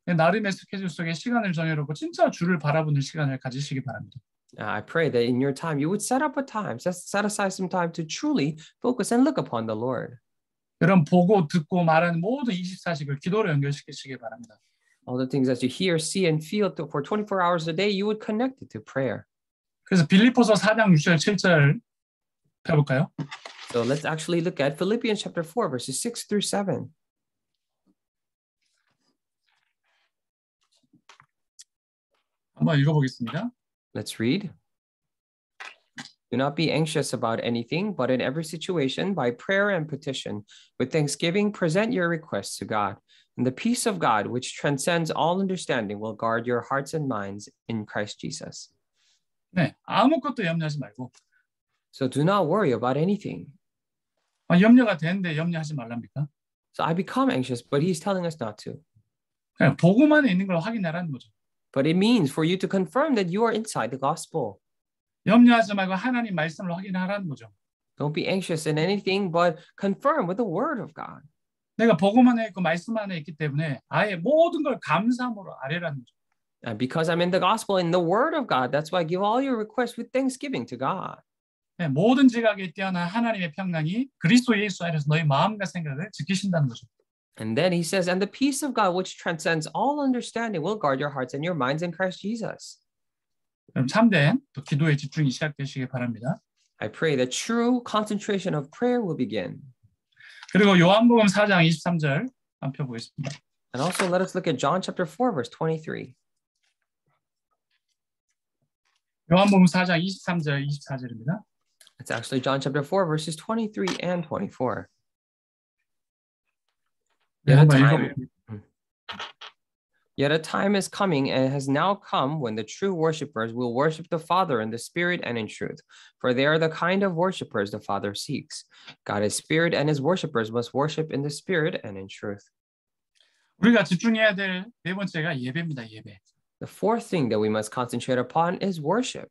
나름의 스케줄 속에 시간을 정해놓고 진짜 주를 바라보는 시간을 가지시기 바랍니다. I pray that in your time, you would set up a time, set aside some time to truly focus and look upon the Lord. 여러분 보고 듣고 말하는 모든 24시간 기도로 연결시키시기 바랍니다. All the things that you hear, see, and feel for 24 hours a day, you would connect it to prayer. 그래서 빌립보서 4장 6절 7절 펴볼까요? So let's actually look at Philippians chapter 4, verses 6 through 7. 한번 읽어보겠습니다. Let's read. Do not be anxious about anything, but in every situation, by prayer and petition, with thanksgiving, present your requests to God. And the peace of God, which transcends all understanding, will guard your hearts and minds in Christ Jesus. 네, 아무것도 염려하지 말고. So do not worry about anything. 염려가 되는데 염려하지 말랍니까? So I become anxious, but he's telling us not to. 그냥 보고만 있는 걸 확인하라는 거죠. But it means for you to confirm that you are inside the gospel. 염려하지 말고 하나님 말씀을 확인하라는 거죠. Don't be anxious in anything, but confirm with the word of God. 내가 보고만 해 있고 말씀 안에 있기 때문에 아예 모든 걸 감사함으로 아뢰라는 거죠. And because I'm in the gospel, in the word of God, that's why I give all your requests with thanksgiving to God. 네, 모든 지각에 뛰어난 하나님의 평강이 그리스도 예수 안에서 너희 마음과 생각을 지키신다는 거죠. And then he says, and the peace of God, which transcends all understanding, will guard your hearts and your minds in Christ Jesus. 그럼 참된 또 기도의 집중이 시작되시길 바랍니다. I pray that true concentration of prayer will begin. 그리고 요한복음 4장 23절 한번 펴보겠습니다. And also let us look at John chapter 4, verse 23. 요한복음 4장 23절 24절입니다. It's actually John chapter 4, verses 23 and 24. 네, 한번 읽어볼게요. Yet a time is coming and has now come when the true worshipers will worship the Father in the Spirit and in truth, for they are the kind of worshipers the Father seeks. God is Spirit, and his worshipers must worship in the Spirit and in truth. 우리가 집중해야 될 네 번째가 예배입니다. 예배. The fourth thing that we must concentrate upon is worship.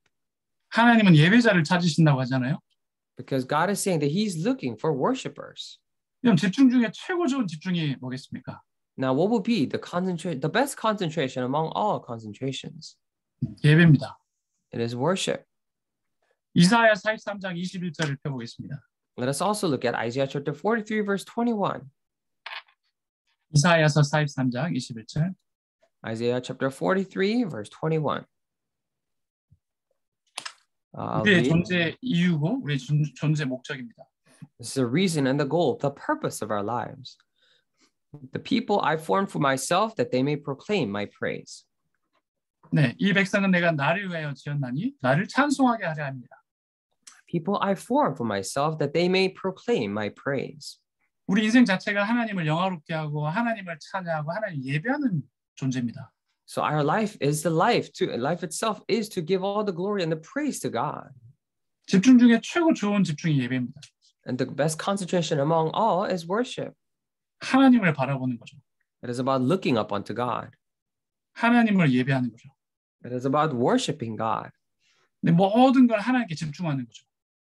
하나님은 예배자를 찾으신다고 하잖아요. Because God is saying that he's looking for worshipers. 그럼 집중 중에 최고 좋은 집중이 뭐겠습니까? Now, what will be the best concentration among all concentrations? 예배입니다. It is worship. 이사야 43장 21절을 펴보겠습니다. Let us also look at Isaiah chapter 43, verse 21. 이사야서 43장 21절. Isaiah chapter 43, verse 21. 우리의 존재 이유고 우리의 존재 목적입니다. This is the reason and the goal, the purpose of our lives. The people I formed for myself, that they may proclaim my praise. 네, 이 백성은 내가 나를 위하여 지었나니 나를 찬송하게 하려 합니다. People I formed for myself, that they may proclaim my praise. 우리 인생 자체가 하나님을 영화롭게 하고 하나님을 찬양하고 하나님 예배하는 존재입니다. So our life itself is to give all the glory and the praise to God. 집중 중에 최고 좋은 집중이 예배입니다. And the best concentration among all is worship. 하나님을 바라보는 거죠. It is about looking up unto God. 하나님을 예배하는 거죠. It is about worshiping God. 네, 모든 걸 하나님께 집중하는 거죠.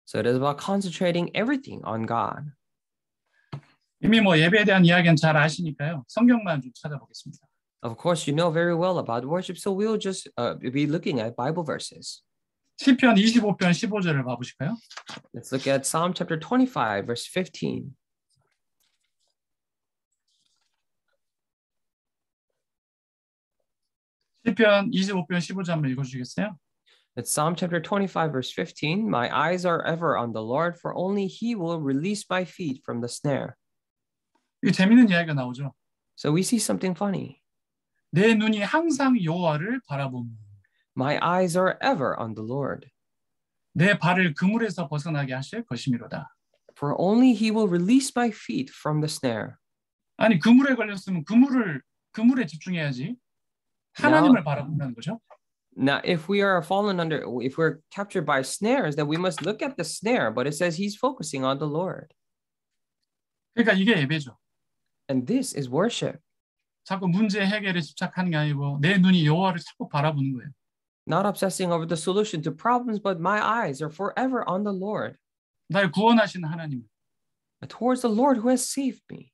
So it is about concentrating everything on God. 이미 예배에 대한 이야기는 잘 아시니까요. 성경만 좀 찾아보겠습니다. Of course, you know very well about worship, so we'll just be looking at Bible verses. 시편 25편 15절을 봐보실까요? Let's look at Psalm chapter 25, verse 15. 시편 25편 15절 한번 읽어주시겠어요? It's Psalm chapter 25, verse 15. My eyes are ever on the Lord, for only he will release my feet from the snare. 이게 재밌는 이야기가 나오죠. So we see something funny. 내 눈이 항상 여호와를 바라보며 My eyes are ever on the Lord. 내 발을 그물에서 벗어나게 하실 것이미로다. For only he will release my feet from the snare. 아니 그물에 걸렸으면 그물에 집중해야지. 하나님을 바라본다는 거죠. Now, if we're captured by snares, then we must look at the snare, but it says he's focusing on the Lord. 그러니까 이게 예배죠. And this is worship. 자꾸 문제 해결에 집착하는 게 아니고 내 눈이 여호와를 자꾸 바라보는 거예요. Not obsessing over the solution to problems, but my eyes are forever on the Lord. 날 구원하신 하나님. Towards the Lord who has saved me.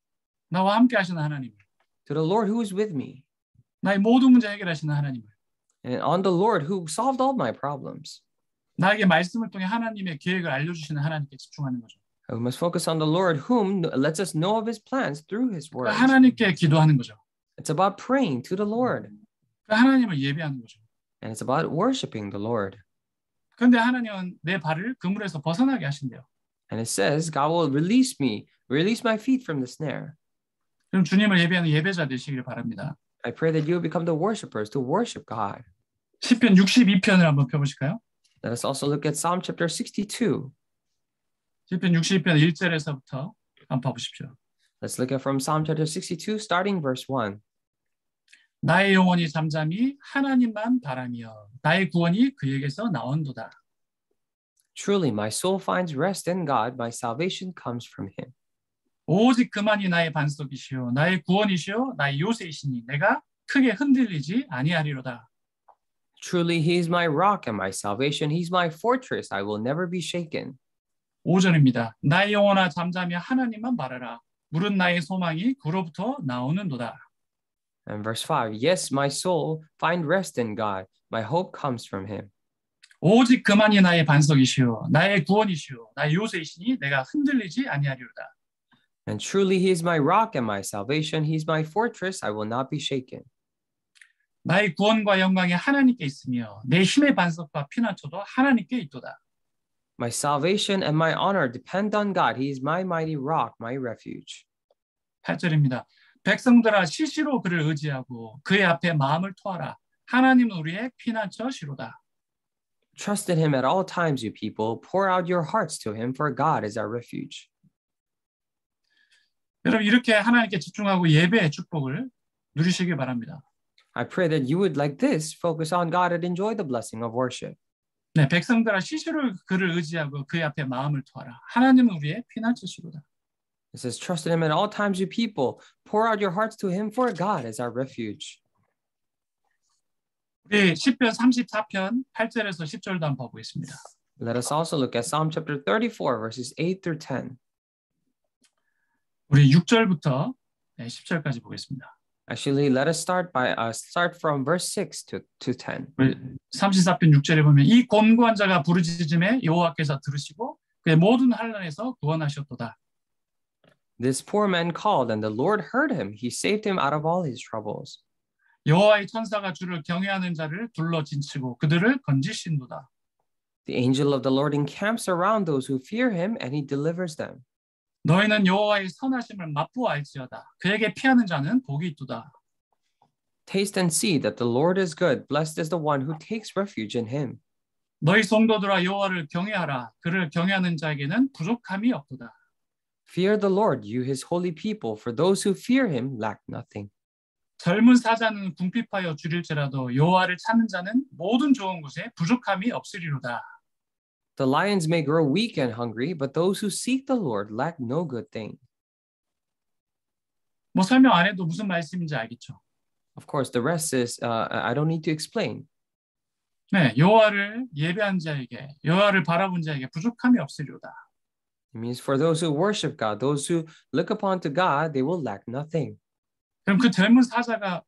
나와 함께 하시는 하나님. To the Lord who is with me. 나의 모든 문제 해결하시는 하나님을, and on the Lord who solved all my problems. 나에게 말씀을 통해 하나님의 계획을 알려주시는 하나님께 집중하는 거죠. We must focus on the Lord whom lets us know of his plans through his 그러니까 words. 하나님께 기도하는 거죠. It's about praying to the Lord, 그러니까 하나님을 예배하는 거죠. and it's about worshiping the Lord. 그런데 하나님은 내 발을 그물에서 벗어나게 하신대요. And it says, God will release my feet from the snare. 그럼 주님을 예배하는 예배자 되시기를 바랍니다. I pray that you become the worshipers to worship God. 시편 62편을 한번 펴보실까요? Let us also look at Psalm chapter 62. 시편 62편 1절에서부터 한번 봐보십시오. Let's look at from Psalm chapter 62, starting verse 1. 나의 영혼이 잠잠히 하나님만 바라며 나의 구원이 그에게서 나온도다. Truly, my soul finds rest in God. My salvation comes from him. 오직 그만이 나의 반석이시오 나의 구원이시오 나의 요새이시니 내가 크게 흔들리지 아니하리로다. Truly, he is my rock and my salvation. He's my fortress. I will never be shaken. 5절입니다. 나의 영혼아 잠잠히 하나님만 바라라. 물은 나의 소망이 그로부터 나오는도다. And verse 5, yes, my soul, find rest in God. My hope comes from him. 오직 그만이 나의 반석이시오 나의 구원이시오 나의 요새이시니 내가 흔들리지 아니하리로다. And truly, he is my rock and my salvation. He's my fortress. I will not be shaken. 나의 구원과 영광이 하나님께 있으며 내 힘의 반석과 피난처도 하나님께 있도다. My salvation and my honor depend on God. He is my mighty rock, my refuge. 8절입니다. 백성들아 시시로 그를 의지하고 그의 앞에 마음을 토하라. 하나님은 우리의 피난처시로다. Trust in him at all times, you people. Pour out your hearts to him, for God is our refuge. 여러분 이렇게 하나님께 집중하고 예배의 축복을 누리시길 바랍니다. I pray that you would, like this, focus on God and enjoy the blessing of worship. 네, 백성들아 시시로 그를 의지하고 그의 앞에 마음을 토하라. 하나님은 우리의 피난처시로다. It says, trust in him at all times, you people. Pour out your hearts to him, for God is our refuge. 우리 시편 34편 8절에서 10절도 한번 봐보겠습니다. Let us also look at Psalm chapter 34, verses 8 through 10. 우리 6절부터 10절까지 보겠습니다. Actually, let us start from verse 6 to 10. 우리 34편 6절에 보면 이 곤고한 자가 부르짖음에 여호와께서 들으시고 그의 모든 환난에서 구원하셨도다. This poor man called, and the Lord heard him. He saved him out of all his troubles. 여호와의 천사가 주를 경외하는 자를 둘러 진치고 그들을 건지신도다. The angel of the Lord encamps around those who fear him, and he delivers them. 너희는 여호와의 선하심을 맛보아 알지어다. 그에게 피하는 자는 복이 있도다. Taste and see that the Lord is good. Blessed is the one who takes refuge in him. 너희 성도들아 여호와를 경외하라. 그를 경외하는 자에게는 부족함이 없도다. Fear the Lord, you his holy people, for those who fear him lack nothing. 젊은 사자는 궁핍하여 줄일지라도 여호와를 찾는 자는 모든 좋은 곳에 부족함이 없으리로다. The lions may grow weak and hungry, but those who seek the Lord lack no good thing. 뭐 설명 안 해도 무슨 말씀인지 알겠죠? Of course, the rest is, I don't need to explain. 네, 여호와를 예배한 자에게, 여호와를 바라본 자에게 부족함이 없으리로다. It means for those who worship God, those who look upon to God, they will lack nothing. 그럼 그 젊은 사자가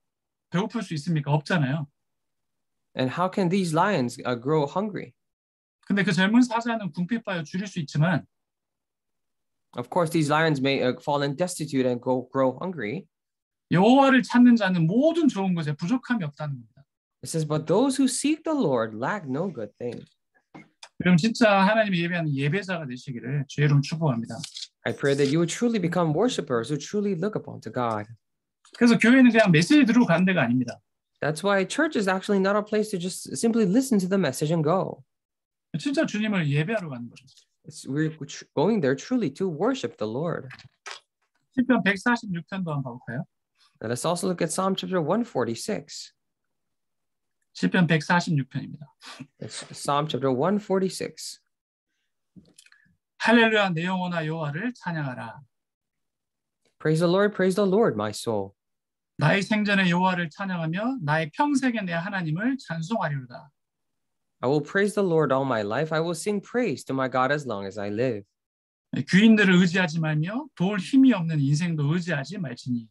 배고플 수 있습니까? 없잖아요. And how can these lions grow hungry? 근데 그 젊은 사자는 궁핍하여 줄일 수 있지만 Of course, these lions may fall in destitute and grow hungry. 여호와를 찾는 자는 모든 좋은 것에 부족함이 없다는 겁니다. It says, but those who seek the Lord lack no good thing. 그럼 진짜 하나님을 예배하는 예배자가 되시기를 주의 이름으로 축복합니다. I pray that you would truly become worshipers who truly look upon to God. 그래서 교회는 그냥 메시지 들고 가는 데가 아닙니다. That's why church is actually not a place to just simply listen to the message and go. 진짜 주님을 예배하러 가는 거죠. We're going there truly to worship the Lord. 시편 146편도 한번 봐볼까요? Let us also look at Psalm chapter 146. 시편 146편입니다. It's Psalm chapter 146. 할렐루야 내 영혼아 여호와를 찬양하라. Praise the Lord, my soul. 나의 생전에 여호와를 찬양하며 나의 평생에 내 하나님을 찬송하리로다. I will praise the Lord all my life. I will sing praise to my God as long as I live. 귀인들을 의지하지 말며 도울 힘이 없는 인생도 의지하지 말지니.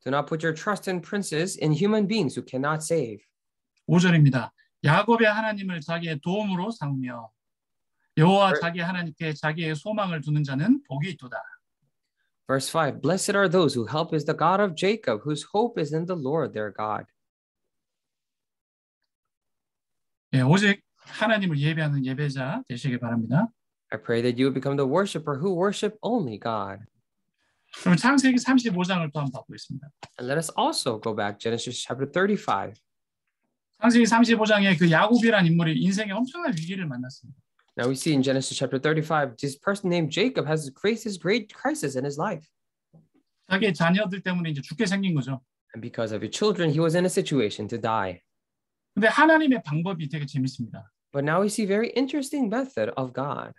Do not put your trust in princes, in human beings who cannot save. 5절입니다. 야곱의 하나님을 자기의 도움으로 삼으며 여호와 자기 하나님께 자기의 소망을 두는 자는 복이 있도다. Verse 5, blessed are those whose help is the God of Jacob, whose hope is in the Lord their God. 예, 오직 하나님을 예배하는 예배자 되시길 바랍니다. I pray that you would become the worshiper who worship only God. 그럼 창세기 35장을 또 한번 보겠습니다. And let us also go back Genesis chapter 35. 창세기 35장에 그 야곱이라는 인물이 인생에 엄청난 위기를 만났습니다. Now we see in Genesis chapter 35, this person named Jacob has faced this great crisis in his life. 자기의 자녀들 때문에 이제 죽게 생긴 거죠. And because of his children, he was in a situation to die. 근데 하나님의 방법이 되게 재밌습니다. But now we see very interesting method of God.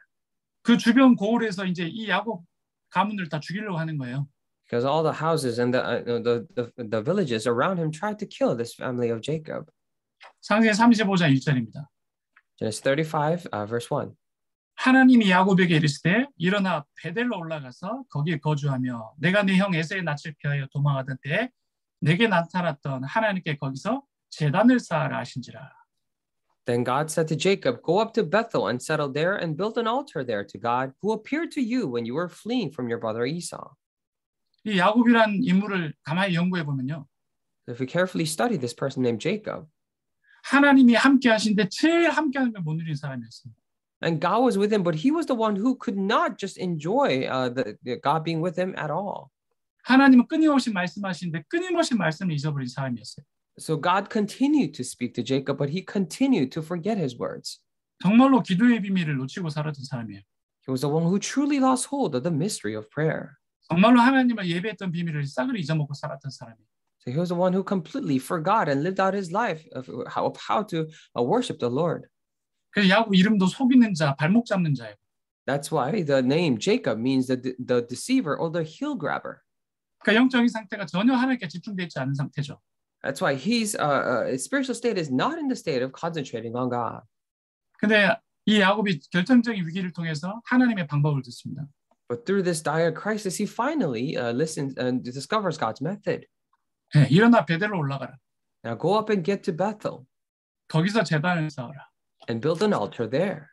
그 주변 고을에서 이제 이 야곱 가문을 다 죽이려고 하는 거예요. Because all the houses and the villages around him tried to kill this family of Jacob. 창세기 35장 1절입니다. Genesis 35, verse 1. 하나님이 야곱에게 이르시되 일어나 베델로 올라가서 거기에 거주하며 내가 네 형 에서의 낯을 피하여 도망하던 때에 내게 나타났던 하나님께 거기서 제단을 쌓아라 하신지라. Then God said to Jacob, go up to Bethel and settle there and build an altar there to God who appeared to you when you were fleeing from your brother Esau. 이 야곱이란 인물을 가만히 연구해 보면요. If we carefully study this person named Jacob, 하나님이 함께 하신데 제일 함께 하는 걸 못 누린 사람이었습니다. and God was with him, but he was the one who could not just enjoy the God being with him at all. 하나님은 끊임없이 말씀하시는데 끊임없이 말씀을 잊어버린 사람이었어요. So God continued to speak to Jacob, but he continued to forget his words. 정말로 기도의 비밀을 놓치고 살았던 사람이에요. He was the one who truly lost hold of the mystery of prayer. 정말로 하나님을 예배했던 비밀을 싹을 잊어먹고 살았던 사람이에요. So he was the one who completely forgot and lived out his life of how to worship the Lord. 그래서 야곱 이름도 속이는 자, 발목 잡는 자예요. That's why the name Jacob means the deceiver or the heel grabber. 그러니까 영적인 상태가 전혀 하나님께 집중되어 있지 않은 상태죠. That's why his spiritual state is not in the state of concentrating on God. 근데 이 야곱이 결정적인 위기를 통해서 하나님의 방법을 듣습니다. But through this dire crisis, he finally listens and discovers God's method. 네, 일어나 베델로 올라가라. Now go up and get to Bethel 거기서 제단을 쌓아라. and build an altar there.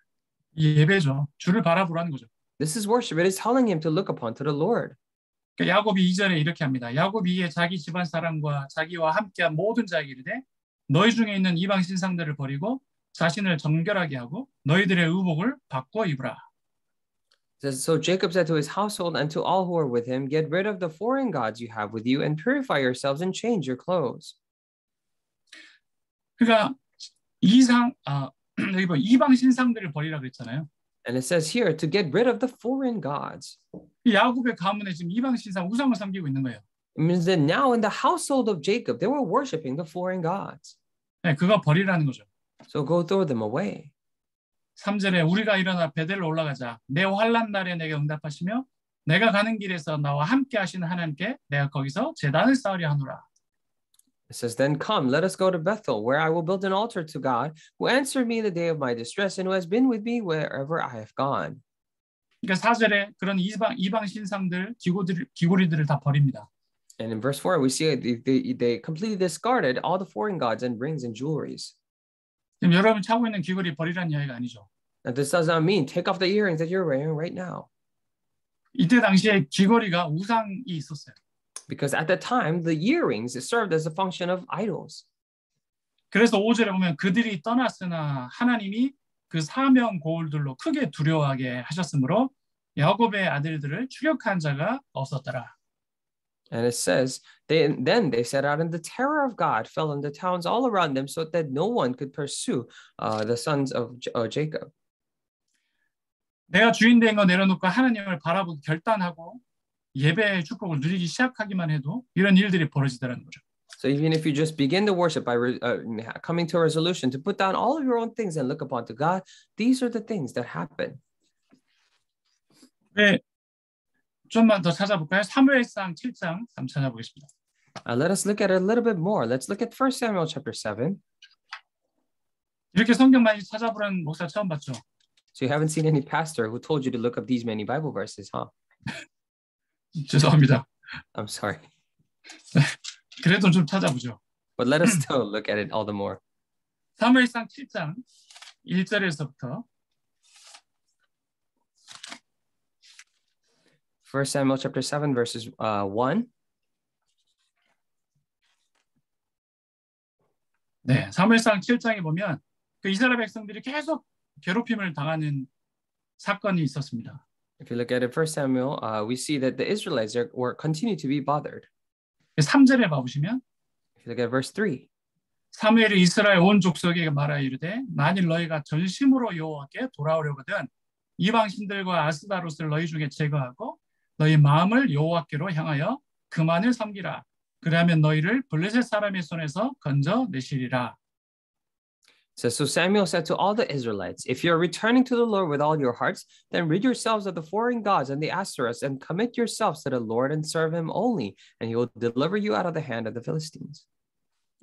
이 예배죠. 주를 바라보라는 거죠. This is worship. It is telling him to look upon to the Lord. 그러니까 야곱이 2절에 이렇게 합니다. 야곱이 이에 자기 집안 사람과 자기와 함께한 모든 자에게 이르되 너희 중에 있는 이방 신상들을 버리고 자신을 정결하게 하고 너희들의 의복을 바꿔 입으라. So Jacob said to his household and to all who are with him, get rid of the foreign gods you have with you and purify yourselves and change your clothes. 그러니까 여기 뭐 이방 신상들을 버리라 그랬잖아요. And it says here to get rid of the foreign gods. 이 야곱의 가문에 지금 이방 신상 우상을 섬기고 있는 거예요. It means that now in the household of Jacob, they were worshiping the foreign gods. 네, 그거 버리라는 거죠. So go throw them away. 3절에 우리가 일어나 베델로 올라가자. 내 환난 날에 내게 응답하시며 내가 가는 길에서 나와 함께 하시는 하나님께 내가 거기서 제단을 쌓으려 하노라. It says, then come, let us go to Bethel, where I will build an altar to God, who answered me in the day of my distress and who has been with me wherever I have gone. 그러니까 4절에 그런 이방 신상들, 기고리들을 다 버립니다. And in verse 4, we see they completely discarded all the foreign gods and rings and jewelries. 지금 여러분 차고 있는 귀걸이 버리라는 이야기가 아니죠. Now, this does not mean take off the earrings that you're wearing right now. 이때 당시에 귀걸이가 우상이 있었어요. Because at the time, the earrings served as a function of idols. 그래서 5절에 보면 그들이 떠났으나 하나님이 그 사명 고울들로 크게 두려워하게 하셨으므로 야곱의 아들들을 추격한 자가 없었더라. And it says, then they set out, and the terror of God fell on the towns all around them, so that no one could pursue the sons of Jacob. 내가 주인 된 거 내려놓고 하나님을 바라보고 결단하고 예배의 축복을 누리기 시작하기만 해도 이런 일들이 벌어지더라는 거죠. So even if you just begin to worship by coming to a resolution to put down all of your own things and look upon to God, these are the things that happen. 네, 좀만 더 찾아볼까요? 사무엘상 7장 한번 찾아보겠습니다. Let us look at it a little bit more. Let's look at 1 Samuel chapter 7. 이렇게 성경 많이 찾아보라는 목사 처음 봤죠? So you haven't seen any pastor who told you to look up these many Bible verses, huh? 죄송합니다. I'm sorry. 그래도 좀 찾아보죠. But let us still look at it all the more. 사무엘상 7장 1절에서부터 1 Samuel chapter 7 verses 1. 네, 사무엘상 7장에 보면 그 이스라엘 백성들이 계속 괴롭힘을 당하는 사건이 있었습니다. If you look at it, 1 Samuel, we see that the Israelites were continue to be bothered. 3절에 봐보시면 If you look at verse 3. 사무엘이 이스라엘 온 족속에게 말하여 이르되 만일 너희가 전심으로 여호와께 돌아오려거든 이방 신들과 아스다롯을 너희 중에 제거하고 너희 마음을 여호와께로 향하여 그만을 섬기라. 그러면 너희를 블레셋 사람의 손에서 건져내시리라. So Samuel said to all the Israelites, if you are returning to the Lord with all your hearts, then rid yourselves of the foreign gods and the Ashtoreths and commit yourselves to the Lord and serve him only, and he will deliver you out of the hand of the Philistines.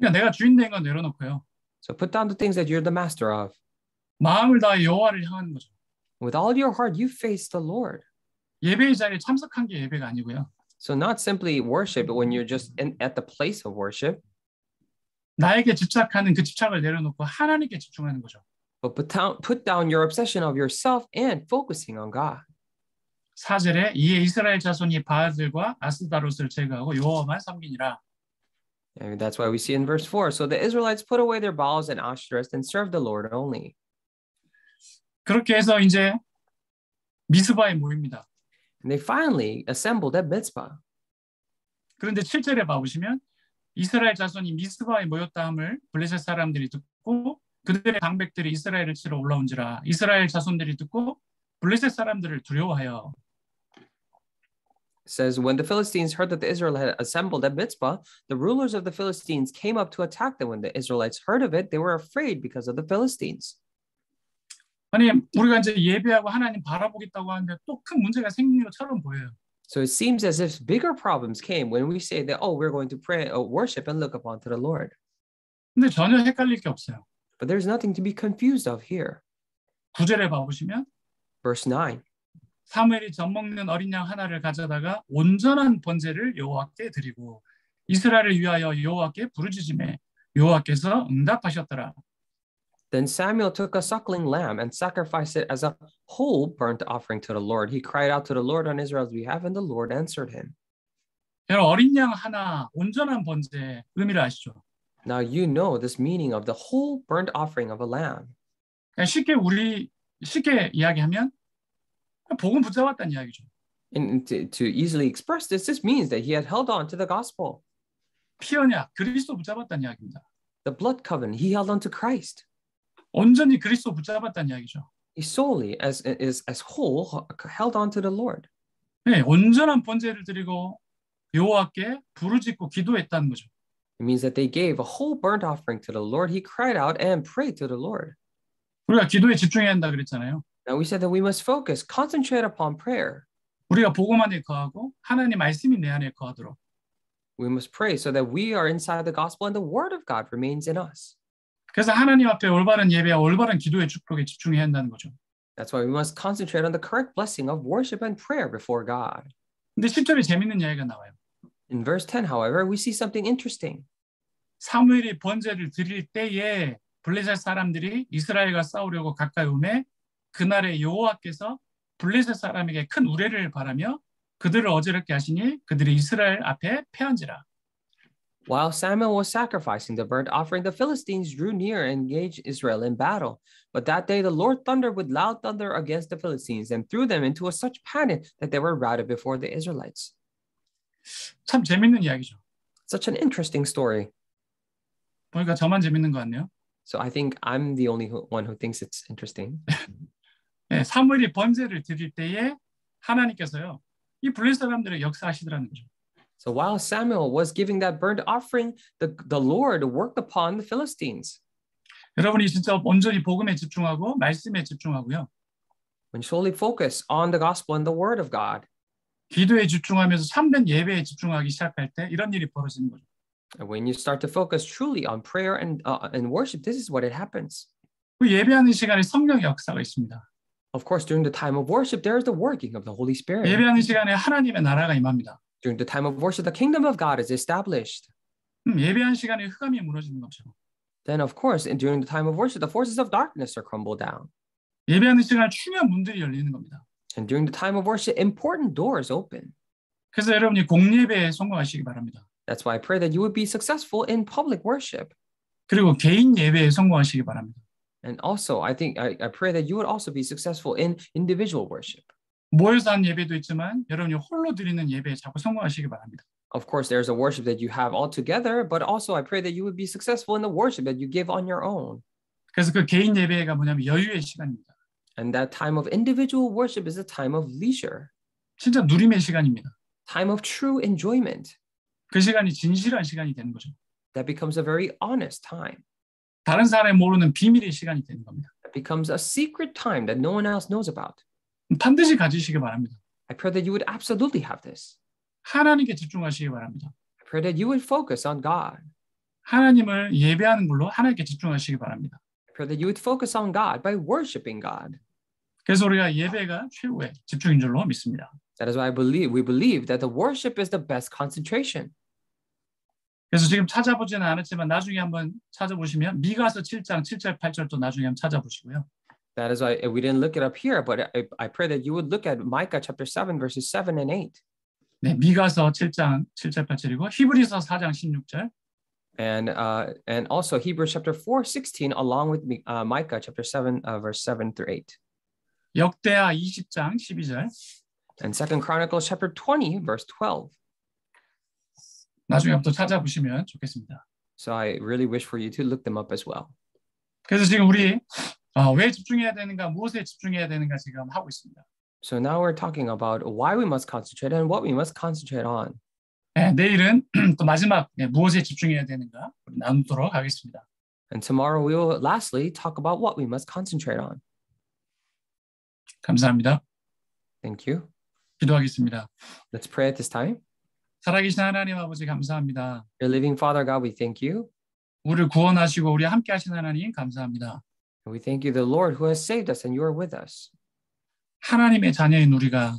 그러니까 내가 주인 된 건 내려놓고요. So put down the things that you're the master of. 마음을 다해 여호와를 향하는 거죠. With all your heart, you face the Lord. 예배의 자리에 참석한 게 예배가 아니고요. So not simply worship, but when you're just at the place of worship. 나에게 집착하는 그 집착을 내려놓고 하나님께 집중하는 거죠. But put down your obsession of yourself and focusing on God. 4절에 이에 이스라엘 자손이 바알들과 아스다롯을 제거하고 여호와만 섬기니라. And that's why we see in verse 4. So the Israelites put away their Baals and Ashtoreths and served the Lord only. 그렇게 해서 이제 미스바에 모입니다. And they finally assembled at Mizpah. 그런데 7절에 봐보시면 이스라엘 자손이 미스바에 모였다 함을 블레셋 사람들이 듣고 그들의 방백들이 이스라엘을 치러 올라온지라 이스라엘 자손들이 듣고 블레셋 사람들을 두려워하여. It says, when the Philistines heard that the Israelites had assembled at Mizpah, the rulers of the Philistines came up to attack them. When the Israelites heard of it, they were afraid because of the Philistines. 아니 우리가 이제 예배하고 하나님 바라보겠다고 하는데 또 큰 문제가 생긴 것처럼 보여요. So it seems as if bigger problems came when we say that, oh, we're going to pray, worship and look upon to the Lord. 근데 전혀 헷갈릴 게 없어요. But there's nothing to be confused of here. 9절에 봐보시면 Verse 9. 사무엘이 젖먹는 어린 양 하나를 가져다가 온전한 번제를 여호와께 드리고 이스라엘을 위하여 여호와께 부르짖음에 여호와께서 응답하셨더라. Then Samuel took a suckling lamb and sacrificed it as a whole burnt offering to the Lord. He cried out to the Lord on Israel's behalf, and the Lord answered him. 여러분 어린 양 하나 온전한 번제 의미를 아시죠? Now you know this meaning of the whole burnt offering of a lamb. 쉽게 이야기하면 복음 붙잡았다는 이야기죠. And to easily express this means that he had held on to the gospel. 피 언약 그리스도 붙잡았다는 이야기입니다. The blood covenant, he held on to Christ. 온전히 그리스도 붙잡았다는 이야기죠. He solely, as whole, held on to the Lord. 네, 온전한 번제를 드리고 여호와께 부르짖고 기도했다는 거죠. It means that they gave a whole burnt offering to the Lord. He cried out and prayed to the Lord. 우리가 기도에 집중해야 한다 그랬잖아요. Now we said that we must focus, concentrate upon prayer. 우리가 복음 안에 거하고 하나님 말씀이 내 안에 거하도록. We must pray so that we are inside the gospel and the word of God remains in us. 그래서 하나님 앞에 올바른 예배와 올바른 기도의 축복에 집중해야 한다는 거죠. That's why we must concentrate on the correct blessing of worship and prayer before God. 근데 10절에 재밌는 이야기가 나와요. In verse 10, however, we see something interesting. 사무엘이 번제를 드릴 때에 블레셋 사람들이 이스라엘과 싸우려고 가까이 오매 그날에 여호와께서 블레셋 사람에게 큰 우레를 바라며 그들을 어지럽게 하시니 그들이 이스라엘 앞에 패한지라. While Samuel was sacrificing the burnt offering, the Philistines drew near and engaged Israel in battle. But that day the Lord thundered with loud thunder against the Philistines and threw them into such panic that they were routed before the Israelites. 참 재밌는 이야기죠. Such an interesting story. 보니까 저만 재밌는 것 같네요. So I think I'm the only one who thinks it's interesting. 네, 사무엘이 번제를 드릴 때에 하나님께서요. 이 블레셋 사람들의 역사하시더라는 거죠. So while Samuel was giving that burnt offering, the Lord worked upon the Philistines. 여러분이 진짜 온전히 복음에 집중하고 말씀에 집중하고요. When you solely focus on the gospel and the word of God. 기도에 집중하면서 참된 예배에 집중하기 시작할 때 이런 일이 벌어지는 거죠. And when you start to focus truly on prayer and worship, this is what it happens. 그 예배하는 시간에 성령의 역사가 있습니다. Of course, during the time of worship, there is the working of the Holy Spirit. 예배하는 시간에 하나님의 나라가 임합니다. During the time of worship, the kingdom of God is established. 예배한 시간에 흑암이 무너지는 거죠. Then, of course, and during the time of worship, the forces of darkness are crumbled down. 예배하는 시간에 중요한 문들이 열리는 겁니다. And during the time of worship, important doors open. 그래서 여러분이 공예배에 성공하시기 바랍니다. That's why I pray that you would be successful in public worship. 그리고 개인 예배에 성공하시기 바랍니다. And also, I pray that you would also be successful in individual worship. 모여서 한 예배도 있지만 여러분이 홀로 드리는 예배에 자꾸 성공하시기 바랍니다. Of course, there's a worship that you have all together, but also I pray that you would be successful in the worship that you give on your own. 그래서 그 개인 예배가 뭐냐면 여유의 시간입니다. And that time of individual worship is a time of leisure, 진짜 누림의 시간입니다. time of true enjoyment. 그 시간이 진실한 시간이 되는 거죠. That becomes a very honest time. 다른 사람이 모르는 비밀의 시간이 되는 겁니다. That becomes a secret time that no one else knows about. 반드시 가지시기 바랍니다. I pray that you would absolutely have this. 하나님께 집중하시기 바랍니다. I pray that you would focus on God. 하나님을 예배하는 걸로 하나님께 집중하시기 바랍니다. I pray that you would focus on God by worshiping God. 그래서 우리가 예배가 최고의 집중인 줄로 믿습니다. That is why we believe that the worship is the best concentration. 그래서 지금 찾아보지는 않았지만 나중에 한번 찾아보시면 미가서 7장 7절 8절도 나중에 한번 찾아보시고요. That is why we didn't look it up here, but I pray that you would look at Micah chapter 7 verses 7 and 8. 네, 미가서 7장 7절 8절이고 히브리서 4장 16절. And also Hebrews chapter 4:16 along with Micah chapter 7 verse 7 through 8. 역대하 20장 12절. And 2 Chronicles chapter 20 verse 12. 나중에 한번 또 찾아보시면 좋겠습니다. So I really wish for you to look them up as well. 그래서 지금 우리 왜 집중해야 되는가, 무엇에 집중해야 되는가 지금 하고 있습니다. So now we're talking about why we must concentrate and what we must concentrate on. 네, 내일은 또 마지막 무엇에 집중해야 되는가 우리 나누도록 하겠습니다. And tomorrow we will lastly talk about what we must concentrate on. 감사합니다. Thank you. 기도하겠습니다. Let's pray at this time. 살아계신 하나님 아버지 감사합니다. Dear living Father God, we thank you. 우리를 구원하시고 우리 함께 하신 하나님 감사합니다. And we thank you, the Lord, who has saved us and you are with us. 하나님의 자녀인 우리가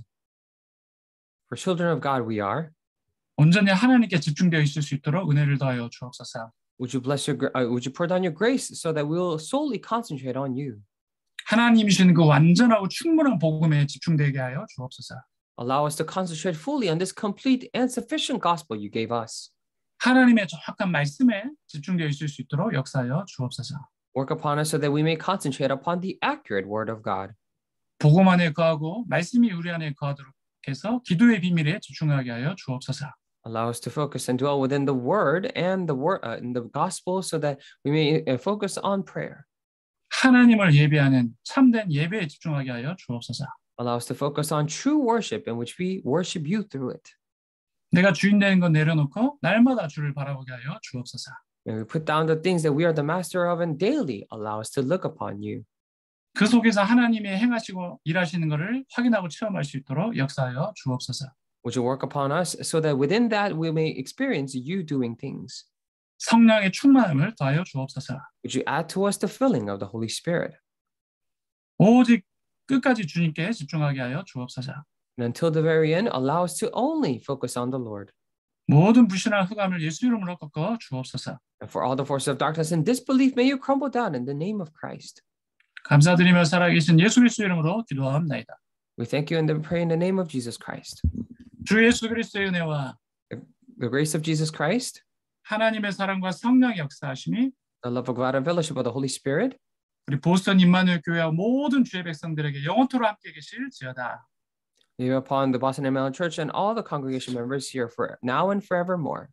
For children of God we are. 온전히 하나님께 집중되어 있을 수 있도록 은혜를 더하여 주옵소서. Would you pour down your grace so that we will solely concentrate on you? 하나님이 주신 그 완전하고 충분한 복음에 집중되게 하여 주옵소서. Allow us to concentrate fully on this complete and sufficient gospel you gave us. 하나님의 정확한 말씀에 집중되어 있을 수 있도록 역사하여 주옵소서. Work upon us so that we may concentrate upon the accurate word of God. 복음 안에 거하고 말씀이 우리 안에 거하도록 해서 기도의 비밀에 집중하게 하여 주옵소서. Allow us to focus and dwell within the word and in the gospel so that we may focus on prayer. 하나님을 예배하는 참된 예배에 집중하게 하여 주옵소서. Allow us to focus on true worship in which we worship you through it. 내가 주인 되는 건 내려놓고 날마다 주를 바라보게 하여 주옵소서. May we put down the things that we are the master of and daily allow us to look upon you. 그 속에서 하나님이 행하시고 일하시는 것을 확인하고 체험할 수 있도록 역사하여 주옵소서. Would you work upon us so that within that we may experience you doing things? 성령의 충만함을 더하여 주옵소서. Would you add to us the filling of the Holy Spirit? 오직 끝까지 주님께 집중하게 하여 주옵소서. And until the very end, allow us to only focus on the Lord. 모든 불신한 흑암을 예수 이름으로 꺾어 주옵소서. And for all the forces of darkness and disbelief, may you crumble down in the name of Christ. 감사드리며 살아계신 예수 그리스도 이름으로 기도합나이다. We thank you and then pray in the name of Jesus Christ. 주 예수 그리스도의 은혜와 The grace of Jesus Christ, 하나님의 사랑과 성령의 역사하심이 the love of God and fellowship of the Holy Spirit, 우리 보스턴 임마누엘 교회와 모든 주의 백성들에게 영원토록 함께 계실지어다. be upon the Boston Emmanuel Church and all the congregation members here for now and forevermore.